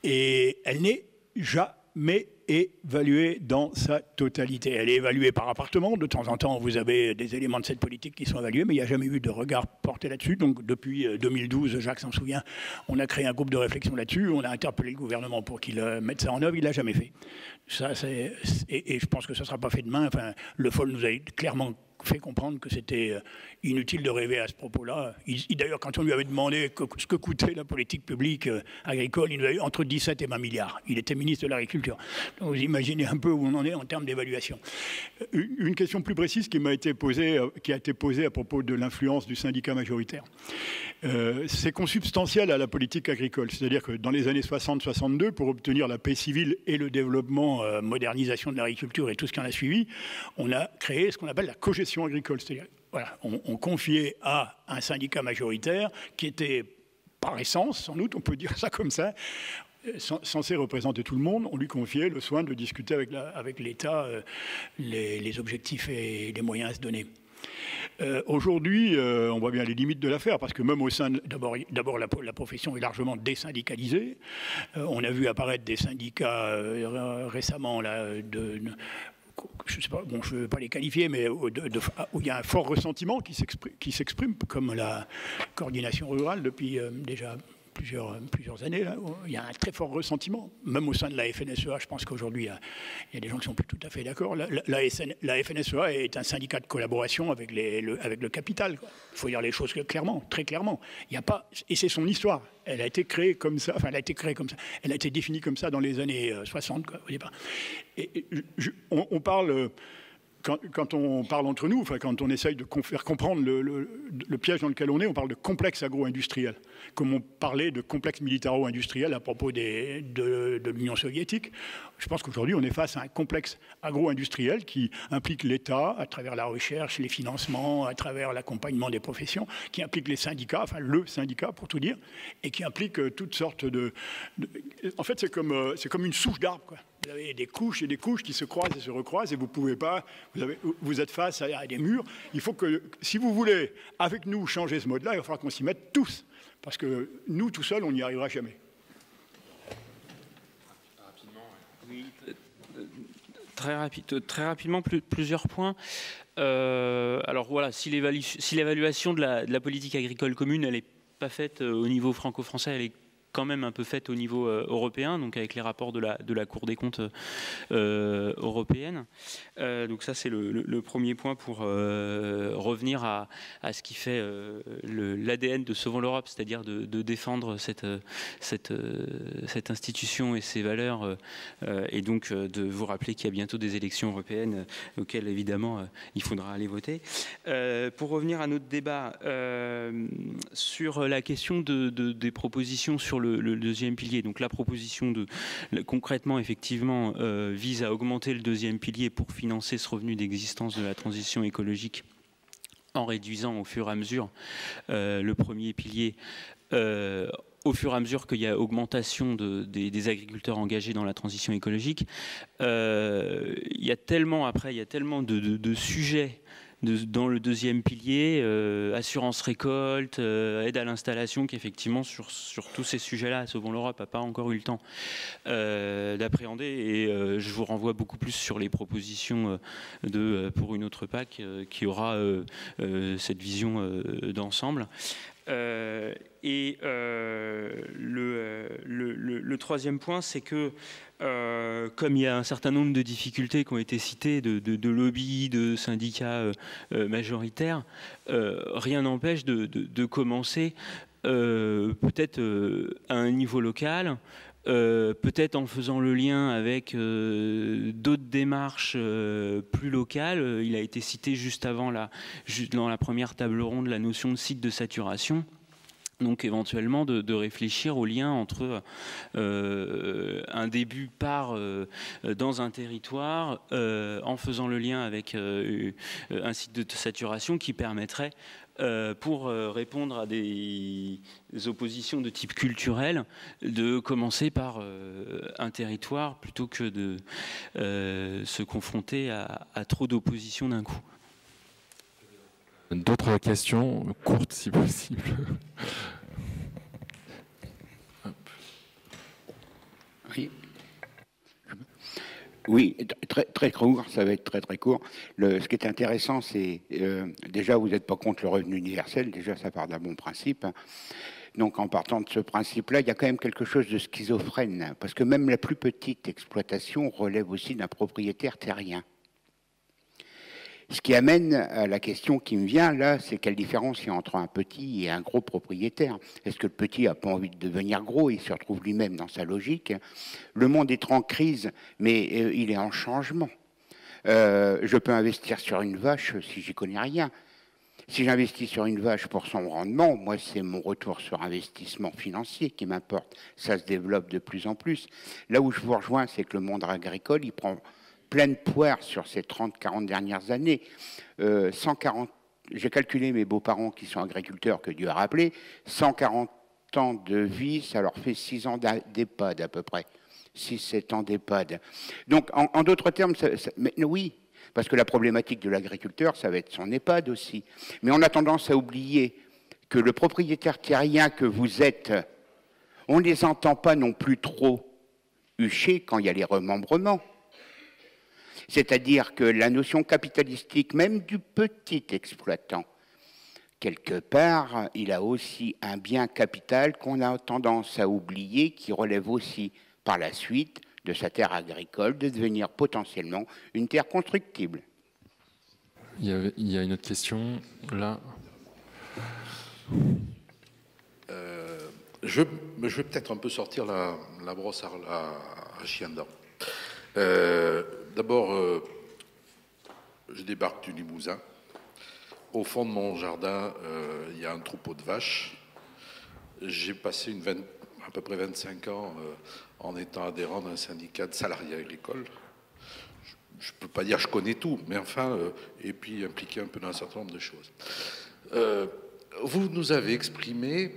Speaker 4: Et elle n'est jamais évaluée dans sa totalité. Elle est évaluée par appartement. De temps en temps, vous avez des éléments de cette politique qui sont évalués, mais il n'y a jamais eu de regard porté là-dessus. Donc, depuis 2012, Jacques s'en souvient, on a créé un groupe de réflexion là-dessus. On a interpellé le gouvernement pour qu'il mette ça en œuvre. Il ne l'a jamais fait. Ça, et je pense que ça ne sera pas fait demain. Enfin, Le Foll nous a clairement fait comprendre que c'était inutile de rêver à ce propos-là. D'ailleurs, quand on lui avait demandé ce que coûtait la politique publique agricole, il nous a eu entre 17 et 20 milliards. Il était ministre de l'Agriculture. Donc vous imaginez un peu où on en est en termes d'évaluation. Une question plus précise qui a été posée à propos de l'influence du syndicat majoritaire. C'est consubstantiel à la politique agricole. C'est-à-dire que dans les années 60-62, pour obtenir la paix civile et le développement, modernisation de l'agriculture et tout ce qui en a suivi, on a créé ce qu'on appelle la cogestion agricole. C'est-à-dire, voilà, on confiait à un syndicat majoritaire qui était, par essence, sans doute, on peut dire ça comme ça, censé représenter tout le monde, on lui confiait le soin de discuter avec l'État les objectifs et les moyens à se donner. Aujourd'hui, on voit bien les limites de l'affaire, parce que même au sein, d'abord la profession est largement désyndicalisée. On a vu apparaître des syndicats récemment, là, je sais pas, bon, je ne veux pas les qualifier, mais où il y a un fort ressentiment qui s'exprime, comme la coordination rurale depuis déjà plusieurs années. Là, il y a un très fort ressentiment, même au sein de la FNSEA. Je pense qu'aujourd'hui, il y a des gens qui sont plus tout à fait d'accord. La FNSEA est un syndicat de collaboration avec le capital. Il faut dire les choses clairement, très clairement. Il n'y a pas, et c'est son histoire. Elle a été créée comme ça. Enfin, elle a été créée comme ça. Elle a été définie comme ça dans les années 60, quoi, au départ. On parle. Quand on parle entre nous, enfin, quand on essaye de faire comprendre le piège dans lequel on parle de complexe agro-industriel, comme on parlait de complexe militaro-industriel à propos de l'Union soviétique. Je pense qu'aujourd'hui, on est face à un complexe agro-industriel qui implique l'État, à travers la recherche, les financements, à travers l'accompagnement des professions, qui implique les syndicats, enfin le syndicat pour tout dire, et qui implique toutes sortes En fait, c'est comme une souche d'arbre, quoi. Vous avez des couches et des couches qui se croisent et se recroisent et vous pouvez pas, vous êtes face à des murs. Il faut que, si vous voulez, avec nous, changer ce mode-là, il va falloir qu'on s'y mette tous. Parce que nous, tout seuls, on n'y arrivera jamais.
Speaker 5: Oui, très rapidement, plusieurs points. Alors voilà, si l'évaluation de la politique agricole commune, elle n'est pas faite au niveau franco-français, elle est quand même un peu faite au niveau européen, donc avec les rapports de la Cour des comptes européenne. Donc ça, c'est le premier point pour revenir à ce qui fait l'ADN de Sauvons l'Europe, c'est-à-dire de défendre cette institution et ses valeurs, et donc de vous rappeler qu'il y a bientôt des élections européennes auxquelles, évidemment, il faudra aller voter. Pour revenir à notre débat, sur la question des propositions sur le deuxième pilier. Donc la proposition concrètement, effectivement, vise à augmenter le deuxième pilier pour financer ce revenu d'existence de la transition écologique en réduisant au fur et à mesure le premier pilier, au fur et à mesure qu'il y a augmentation des agriculteurs engagés dans la transition écologique. Il y a tellement de sujets dans le deuxième pilier, assurance récolte, aide à l'installation, qui effectivement sur tous ces sujets-là, Sauvons l'Europe n'a pas encore eu le temps d'appréhender, et je vous renvoie beaucoup plus sur les propositions pour une autre PAC qui aura cette vision d'ensemble. Le troisième point, c'est que comme il y a un certain nombre de difficultés qui ont été citées, de lobbies, de syndicats majoritaires, rien n'empêche de commencer peut-être à un niveau local, peut-être en faisant le lien avec d'autres démarches plus locales. Il a été cité juste avant, dans la première table ronde, la notion de site de saturation. Donc éventuellement de réfléchir au lien entre un début dans un territoire, en faisant le lien avec un site de saturation qui permettrait, pour répondre à des oppositions de type culturel, de commencer par un territoire plutôt que de se confronter à trop d'oppositions d'un coup.
Speaker 2: D'autres questions, courtes si possible.
Speaker 8: Oui. Oui, très court, ça va être très court. Ce qui est intéressant, c'est déjà, vous n'êtes pas contre le revenu universel, déjà ça part d'un bon principe. Donc en partant de ce principe-là, il y a quand même quelque chose de schizophrène, parce que même la plus petite exploitation relève aussi d'un propriétaire terrien. Ce qui amène à la question qui me vient là, c'est quelle différence il y a entre un petit et un gros propriétaire. Est-ce que le petit n'a pas envie de devenir gros? Il se retrouve lui-même dans sa logique. Le monde est en crise, mais il est en changement. Je peux investir sur une vache si j'y connais rien. Si j'investis sur une vache pour son rendement, moi, c'est mon retour sur investissement financier qui m'importe. Ça se développe de plus en plus. Là où je vous rejoins, c'est que le monde agricole, il prend pleine poire sur ces 30-40 dernières années. 140, j'ai calculé mes beaux-parents qui sont agriculteurs, que Dieu a rappelé, 140 ans de vie, ça leur fait 6 ans d'EHPAD à peu près. 6-7 ans d'EHPAD. Donc, en d'autres termes, mais oui, parce que la problématique de l'agriculteur, ça va être son EHPAD aussi. Mais on a tendance à oublier que le propriétaire terrien que vous êtes, on ne les entend pas non plus trop hucher quand il y a les remembrements. C'est-à-dire que la notion capitalistique, même du petit exploitant, quelque part, il a aussi un bien capital qu'on a tendance à oublier, qui relève aussi par la suite de sa terre agricole, de devenir potentiellement une terre constructible.
Speaker 2: Il y a une autre question, là.
Speaker 9: Je vais peut-être un peu sortir la brosse à chien dents. D'abord, je débarque du Limousin. Au fond de mon jardin, il y a un troupeau de vaches. J'ai passé à peu près 25 ans en étant adhérent d'un syndicat de salariés agricoles. Je ne peux pas dire que je connais tout, mais enfin, et puis impliqué un peu dans un certain nombre de choses. Vous nous avez exprimé,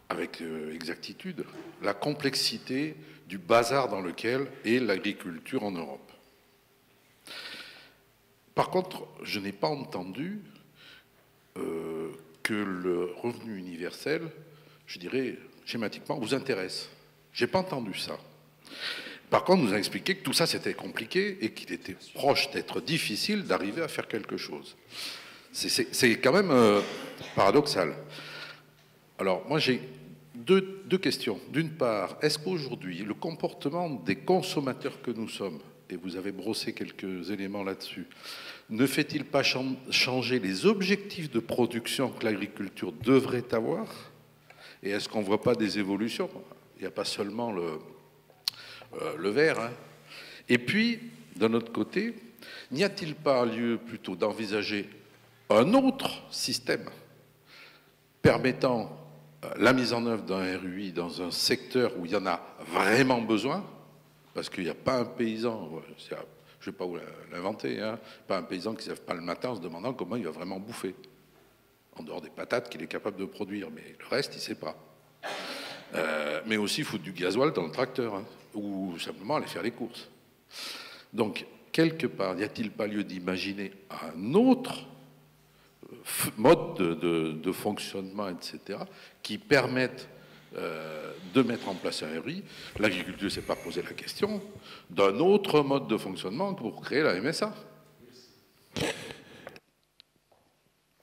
Speaker 9: avec exactitude, la complexité du bazar dans lequel est l'agriculture en Europe. Par contre, je n'ai pas entendu que le revenu universel, je dirais schématiquement, vous intéresse. Je n'ai pas entendu ça. Par contre, nous a expliqué que tout ça, c'était compliqué et qu'il était proche d'être difficile d'arriver à faire quelque chose. C'est quand même paradoxal. Alors, moi, j'ai deux questions. D'une part, est-ce qu'aujourd'hui, le comportement des consommateurs que nous sommes, et vous avez brossé quelques éléments là-dessus, ne fait-il pas changer les objectifs de production que l'agriculture devrait avoir? Et est-ce qu'on ne voit pas des évolutions? Il n'y a pas seulement le vert. Hein. Et puis, d'un autre côté, n'y a-t-il pas lieu plutôt d'envisager un autre système permettant la mise en œuvre d'un RUI dans un secteur où il y en a vraiment besoin, parce qu'il n'y a pas un paysan, je ne vais pas vous l'inventer, hein, pas un paysan qui ne se lève pas le matin en se demandant comment il va vraiment bouffer, en dehors des patates qu'il est capable de produire, mais le reste, il ne sait pas. Mais aussi foutre du gasoil dans le tracteur, hein, ou simplement aller faire les courses. Donc, quelque part, n'y a-t-il pas lieu d'imaginer un autre mode de fonctionnement, etc., qui permettent de mettre en place un RI? L'agriculture ne s'est pas posé la question d'un autre mode de fonctionnement pour créer la MSA.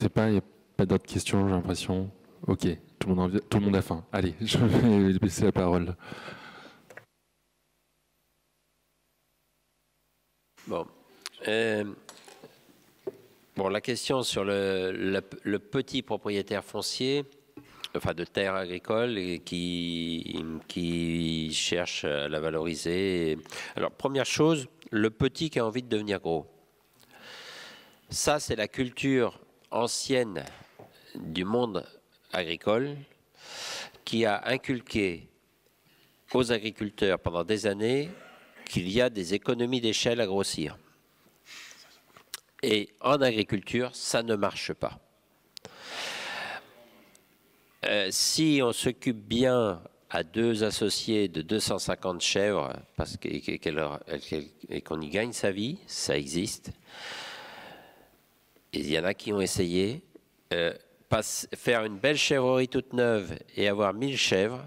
Speaker 2: Il n'y a pas d'autres questions, j'ai l'impression. Ok, tout le monde a faim. Allez, je vais laisser la parole.
Speaker 3: Bon. Bon, la question sur le petit propriétaire foncier, enfin de terres agricoles, et qui cherche à la valoriser. Alors, première chose, le petit qui a envie de devenir gros. Ça, c'est la culture ancienne du monde agricole qui a inculqué aux agriculteurs pendant des années qu'il y a des économies d'échelle à grossir. Et en agriculture, ça ne marche pas. Si on s'occupe bien à 2 associés de 250 chèvres et qu'on y gagne sa vie, ça existe. Il y en a qui ont essayé. Faire une belle chèvrerie toute neuve et avoir 1000 chèvres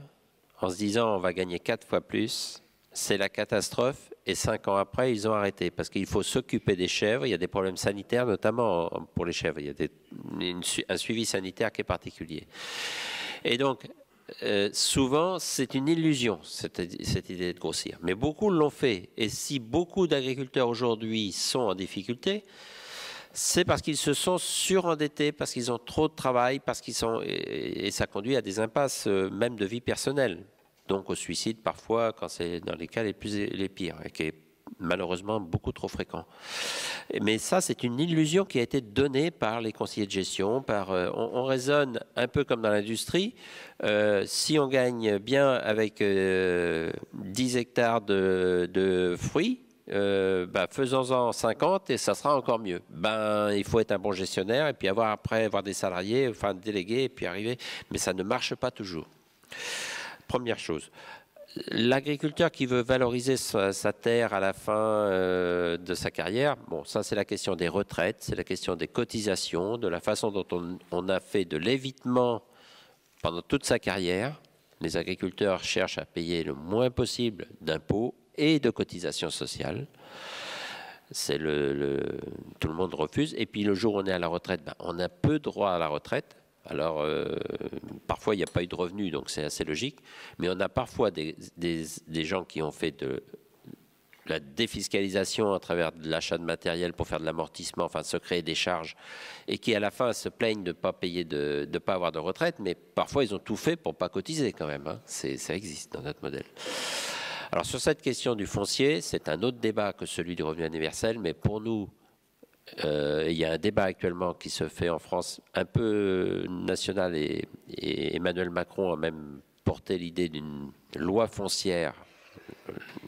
Speaker 3: en se disant on va gagner 4 fois plus, c'est la catastrophe. Et 5 ans après, ils ont arrêté parce qu'il faut s'occuper des chèvres. Il y a des problèmes sanitaires, notamment pour les chèvres. Il y a un suivi sanitaire qui est particulier. Et donc, souvent, c'est une illusion, cette idée de grossir. Mais beaucoup l'ont fait. Et si beaucoup d'agriculteurs aujourd'hui sont en difficulté, c'est parce qu'ils se sont surendettés, parce qu'ils ont trop de travail, et ça conduit à des impasses même de vie personnelle. Donc au suicide parfois, quand c'est dans les cas les pires, et qui est malheureusement beaucoup trop fréquent. Mais ça, c'est une illusion qui a été donnée par les conseillers de gestion. On raisonne un peu comme dans l'industrie. Si on gagne bien avec 10 hectares de fruits, faisons-en 50 et ça sera encore mieux. Il faut être un bon gestionnaire et puis avoir des salariés, enfin délégués et puis arriver. Mais ça ne marche pas toujours. Première chose. L'agriculteur qui veut valoriser sa terre à la fin de sa carrière, bon, ça c'est la question des retraites, c'est la question des cotisations, de la façon dont on a fait de l'évitement pendant toute sa carrière. Les agriculteurs cherchent à payer le moins possible d'impôts et de cotisations sociales. C'est tout le monde refuse. Et puis le jour où on est à la retraite, on a peu droit à la retraite. Alors, parfois, il n'y a pas eu de revenus, donc c'est assez logique. Mais on a parfois des gens qui ont fait de la défiscalisation à travers de l'achat de matériel pour faire de l'amortissement, enfin se créer des charges, et qui à la fin se plaignent de ne pas payer, de ne pas avoir de retraite. Mais parfois, ils ont tout fait pour ne pas cotiser quand même. Hein. Ça existe dans notre modèle. Alors, sur cette question du foncier, c'est un autre débat que celui du revenu universel, mais pour nous, il y a un débat actuellement qui se fait en France un peu national et Emmanuel Macron a même porté l'idée d'une loi foncière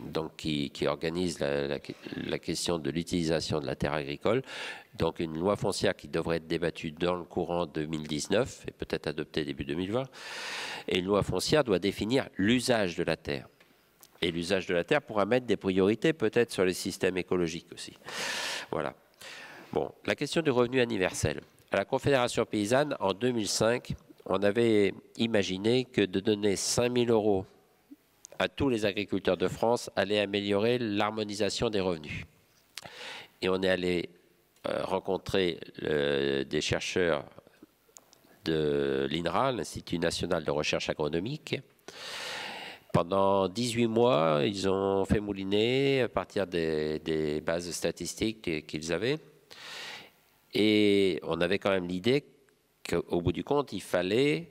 Speaker 3: donc qui organise la question de l'utilisation de la terre agricole. Donc une loi foncière qui devrait être débattue dans le courant 2019 et peut-être adoptée début 2020. Et une loi foncière doit définir l'usage de la terre. Et l'usage de la terre pourra mettre des priorités peut-être sur les systèmes écologiques aussi. Voilà. Bon, la question du revenu universel. À la Confédération paysanne, en 2005, on avait imaginé que de donner 5 000 € à tous les agriculteurs de France allait améliorer l'harmonisation des revenus. Et on est allé rencontrer des chercheurs de l'INRA, l'Institut national de recherche agronomique. Pendant 18 mois, ils ont fait mouliner à partir des bases statistiques qu'ils avaient. Et on avait quand même l'idée qu'au bout du compte, il fallait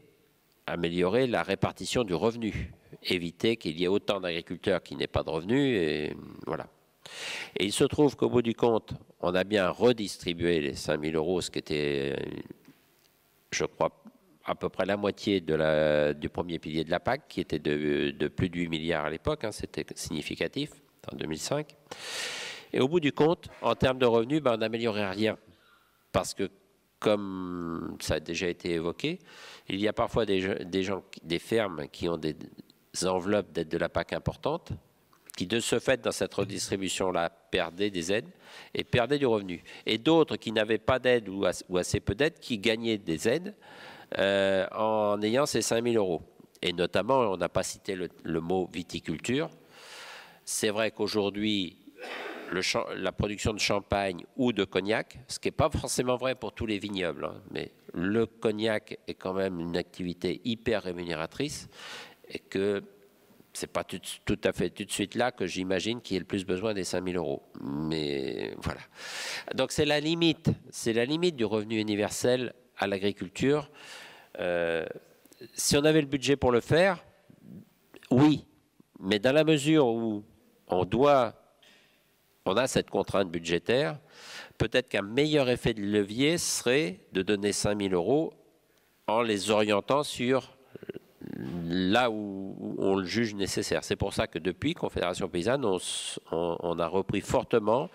Speaker 3: améliorer la répartition du revenu, éviter qu'il y ait autant d'agriculteurs qui n'aient pas de revenus. Et voilà. Et il se trouve qu'au bout du compte, on a bien redistribué les 5 000 €, ce qui était, je crois, à peu près la moitié du premier pilier de la PAC, qui était de plus de 8 milliards à l'époque, hein, c'était significatif, en 2005. Et au bout du compte, en termes de revenus, on n'améliorait rien. Parce que, comme ça a déjà été évoqué, il y a parfois des fermes qui ont des enveloppes d'aide de la PAC importantes qui de ce fait, dans cette redistribution-là, perdaient des aides et perdaient du revenu. Et d'autres qui n'avaient pas d'aide ou assez peu d'aide, qui gagnaient des aides en ayant ces 5 000 euros. Et notamment, on n'a pas cité le mot viticulture. C'est vrai qu'aujourd'hui, la production de champagne ou de cognac, ce qui n'est pas forcément vrai pour tous les vignobles, hein, mais le cognac est quand même une activité hyper rémunératrice et que ce n'est pas tout à fait tout de suite là que j'imagine qu'il y ait le plus besoin des 5 000 euros. Mais voilà. Donc c'est la limite du revenu universel à l'agriculture. Si on avait le budget pour le faire, oui, mais dans la mesure où on a cette contrainte budgétaire, peut-être qu'un meilleur effet de levier serait de donner 5 000 euros en les orientant sur là où on le juge nécessaire. C'est pour ça que depuis Confédération Paysanne, on a repris fortement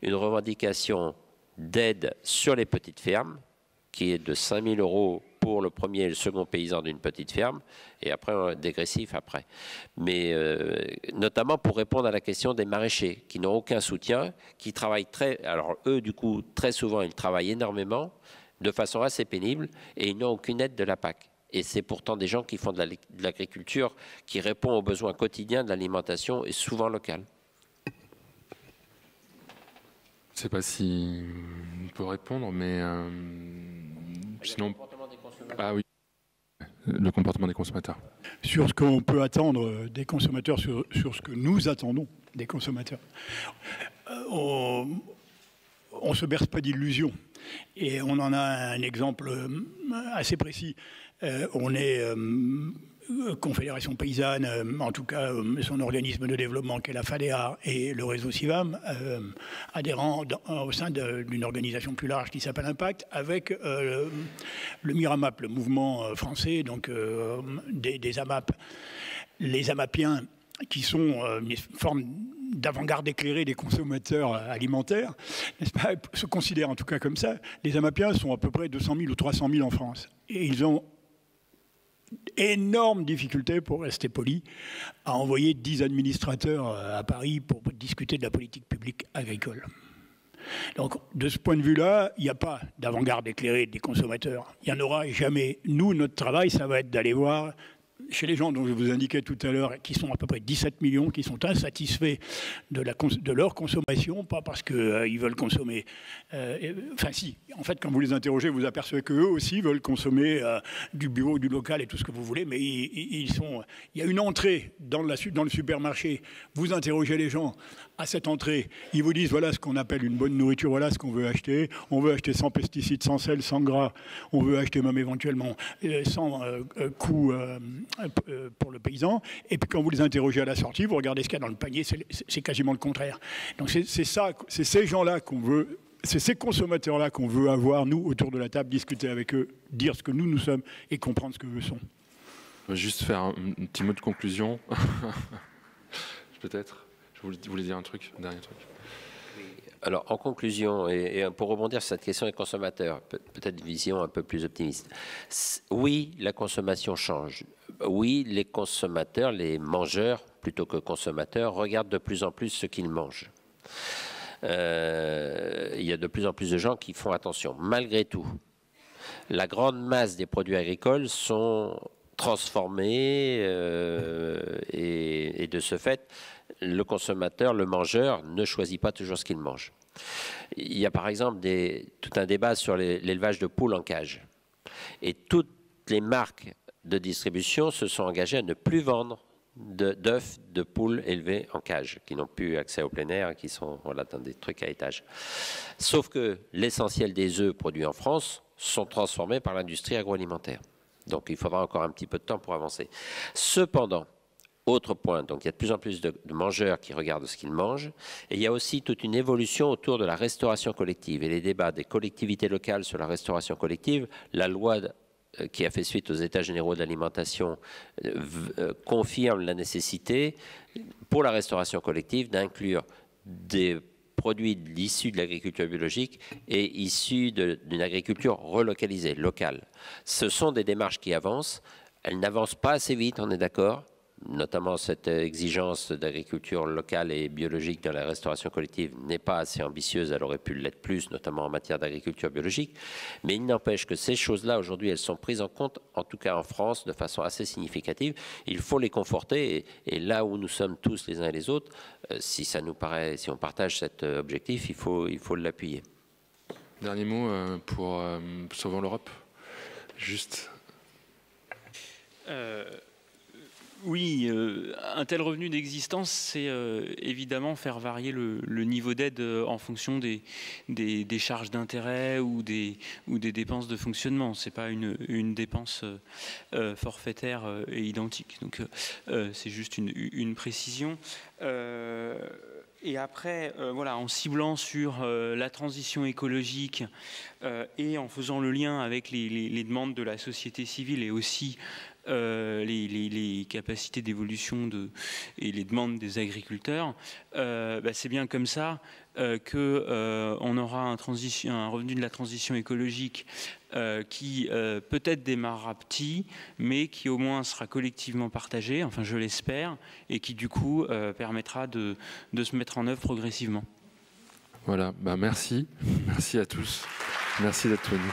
Speaker 3: une revendication d'aide sur les petites fermes, qui est de 5 000 euros pour le premier et le second paysan d'une petite ferme, et après dégressif après. Mais notamment pour répondre à la question des maraîchers, qui n'ont aucun soutien, qui travaillent alors eux du coup très souvent ils travaillent énormément, de façon assez pénible, et ils n'ont aucune aide de la PAC. Et c'est pourtant des gens qui font de l'agriculture, qui répond aux besoins quotidiens de l'alimentation et souvent locale.
Speaker 2: Je ne sais pas si on peut répondre, mais sinon... Ah oui, le comportement des consommateurs.
Speaker 4: Sur ce qu'on peut attendre des consommateurs, sur ce que nous attendons des consommateurs. On ne se berce pas d'illusions. Et on en a un exemple assez précis. On est Confédération Paysanne, en tout cas son organisme de développement qui est la FADEA et le réseau CIVAM, adhérents au sein d'une organisation plus large qui s'appelle Impact, avec le MIRAMAP, le mouvement français donc, des AMAP. Les AMAPiens qui sont une forme d'avant-garde éclairée des consommateurs alimentaires, n'est-ce pas, se considèrent en tout cas comme ça. Les AMAPiens sont à peu près 200 000 ou 300 000 en France. Et ils ont énorme difficulté, pour rester poli, à envoyer 10 administrateurs à Paris pour discuter de la politique publique agricole. Donc, de ce point de vue-là, il n'y a pas d'avant-garde éclairée des consommateurs. Il n'y en aura jamais. Nous, notre travail, ça va être d'aller voir chez les gens dont je vous indiquais tout à l'heure, qui sont à peu près 17 millions, qui sont insatisfaits de leur consommation, pas parce qu'ils veulent consommer... Enfin si, en fait, quand vous les interrogez, vous apercevez qu'eux aussi veulent consommer du bio, du local et tout ce que vous voulez, mais il y a une entrée dans le supermarché. Vous interrogez les gens à cette entrée, ils vous disent voilà ce qu'on appelle une bonne nourriture, voilà ce qu'on veut acheter. On veut acheter sans pesticides, sans sel, sans gras. On veut acheter même éventuellement sans coût pour le paysan. Et puis quand vous les interrogez à la sortie, vous regardez ce qu'il y a dans le panier, c'est quasiment le contraire. Donc c'est ces gens-là qu'on veut, c'est ces consommateurs-là qu'on veut avoir, nous, autour de la table, discuter avec eux, dire ce que nous sommes et comprendre ce que eux sont.
Speaker 2: Je vais juste faire un petit mot de conclusion. Peut-être. Je voulais dire un dernier truc.
Speaker 3: Alors, en conclusion, et pour rebondir sur cette question des consommateurs, peut-être une vision un peu plus optimiste. Oui, la consommation change. Oui, les consommateurs, les mangeurs, plutôt que consommateurs, regardent de plus en plus ce qu'ils mangent. Il y a de plus en plus de gens qui font attention. Malgré tout, la grande masse des produits agricoles sont transformés et de ce fait, le consommateur, le mangeur, ne choisit pas toujours ce qu'il mange. Il y a par exemple tout un débat sur l'élevage de poules en cage. Et toutes les marques de distribution se sont engagées à ne plus vendre d'œufs de poules élevées en cage, qui n'ont plus accès au plein air, qui sont dans des trucs à étage. Sauf que l'essentiel des œufs produits en France sont transformés par l'industrie agroalimentaire. Donc il faudra encore un petit peu de temps pour avancer. Cependant, autre point, donc il y a de plus en plus de mangeurs qui regardent ce qu'ils mangent, et il y a aussi toute une évolution autour de la restauration collective et les débats des collectivités locales sur la restauration collective. La loi qui a fait suite aux États généraux de l'alimentation confirme la nécessité pour la restauration collective d'inclure des produits issus de l'agriculture biologique et issus d'une agriculture relocalisée, locale. Ce sont des démarches qui avancent. Elles n'avancent pas assez vite, on est d'accord, notamment cette exigence d'agriculture locale et biologique dans la restauration collective n'est pas assez ambitieuse, elle aurait pu l'être plus, notamment en matière d'agriculture biologique, mais il n'empêche que ces choses-là, aujourd'hui, elles sont prises en compte, en tout cas en France, de façon assez significative. Il faut les conforter, et là où nous sommes tous les uns et les autres, si ça nous paraît, si on partage cet objectif, il faut l'appuyer.
Speaker 2: Dernier mot pour Sauvons l'Europe. Juste.
Speaker 5: Oui, un tel revenu d'existence, c'est évidemment faire varier le niveau d'aide en fonction des charges d'intérêt ou des dépenses de fonctionnement. Ce n'est pas une dépense forfaitaire et identique. Donc c'est juste une précision. Et après, voilà, en ciblant sur la transition écologique et en faisant le lien avec les demandes de la société civile et aussi les capacités d'évolution et les demandes des agriculteurs, c'est bien comme ça qu'on aura un revenu de la transition écologique qui peut-être démarrera petit, mais qui au moins sera collectivement partagé, enfin je l'espère, et qui du coup permettra de se mettre en œuvre progressivement.
Speaker 2: Voilà, merci. Merci à tous. Merci d'être venus.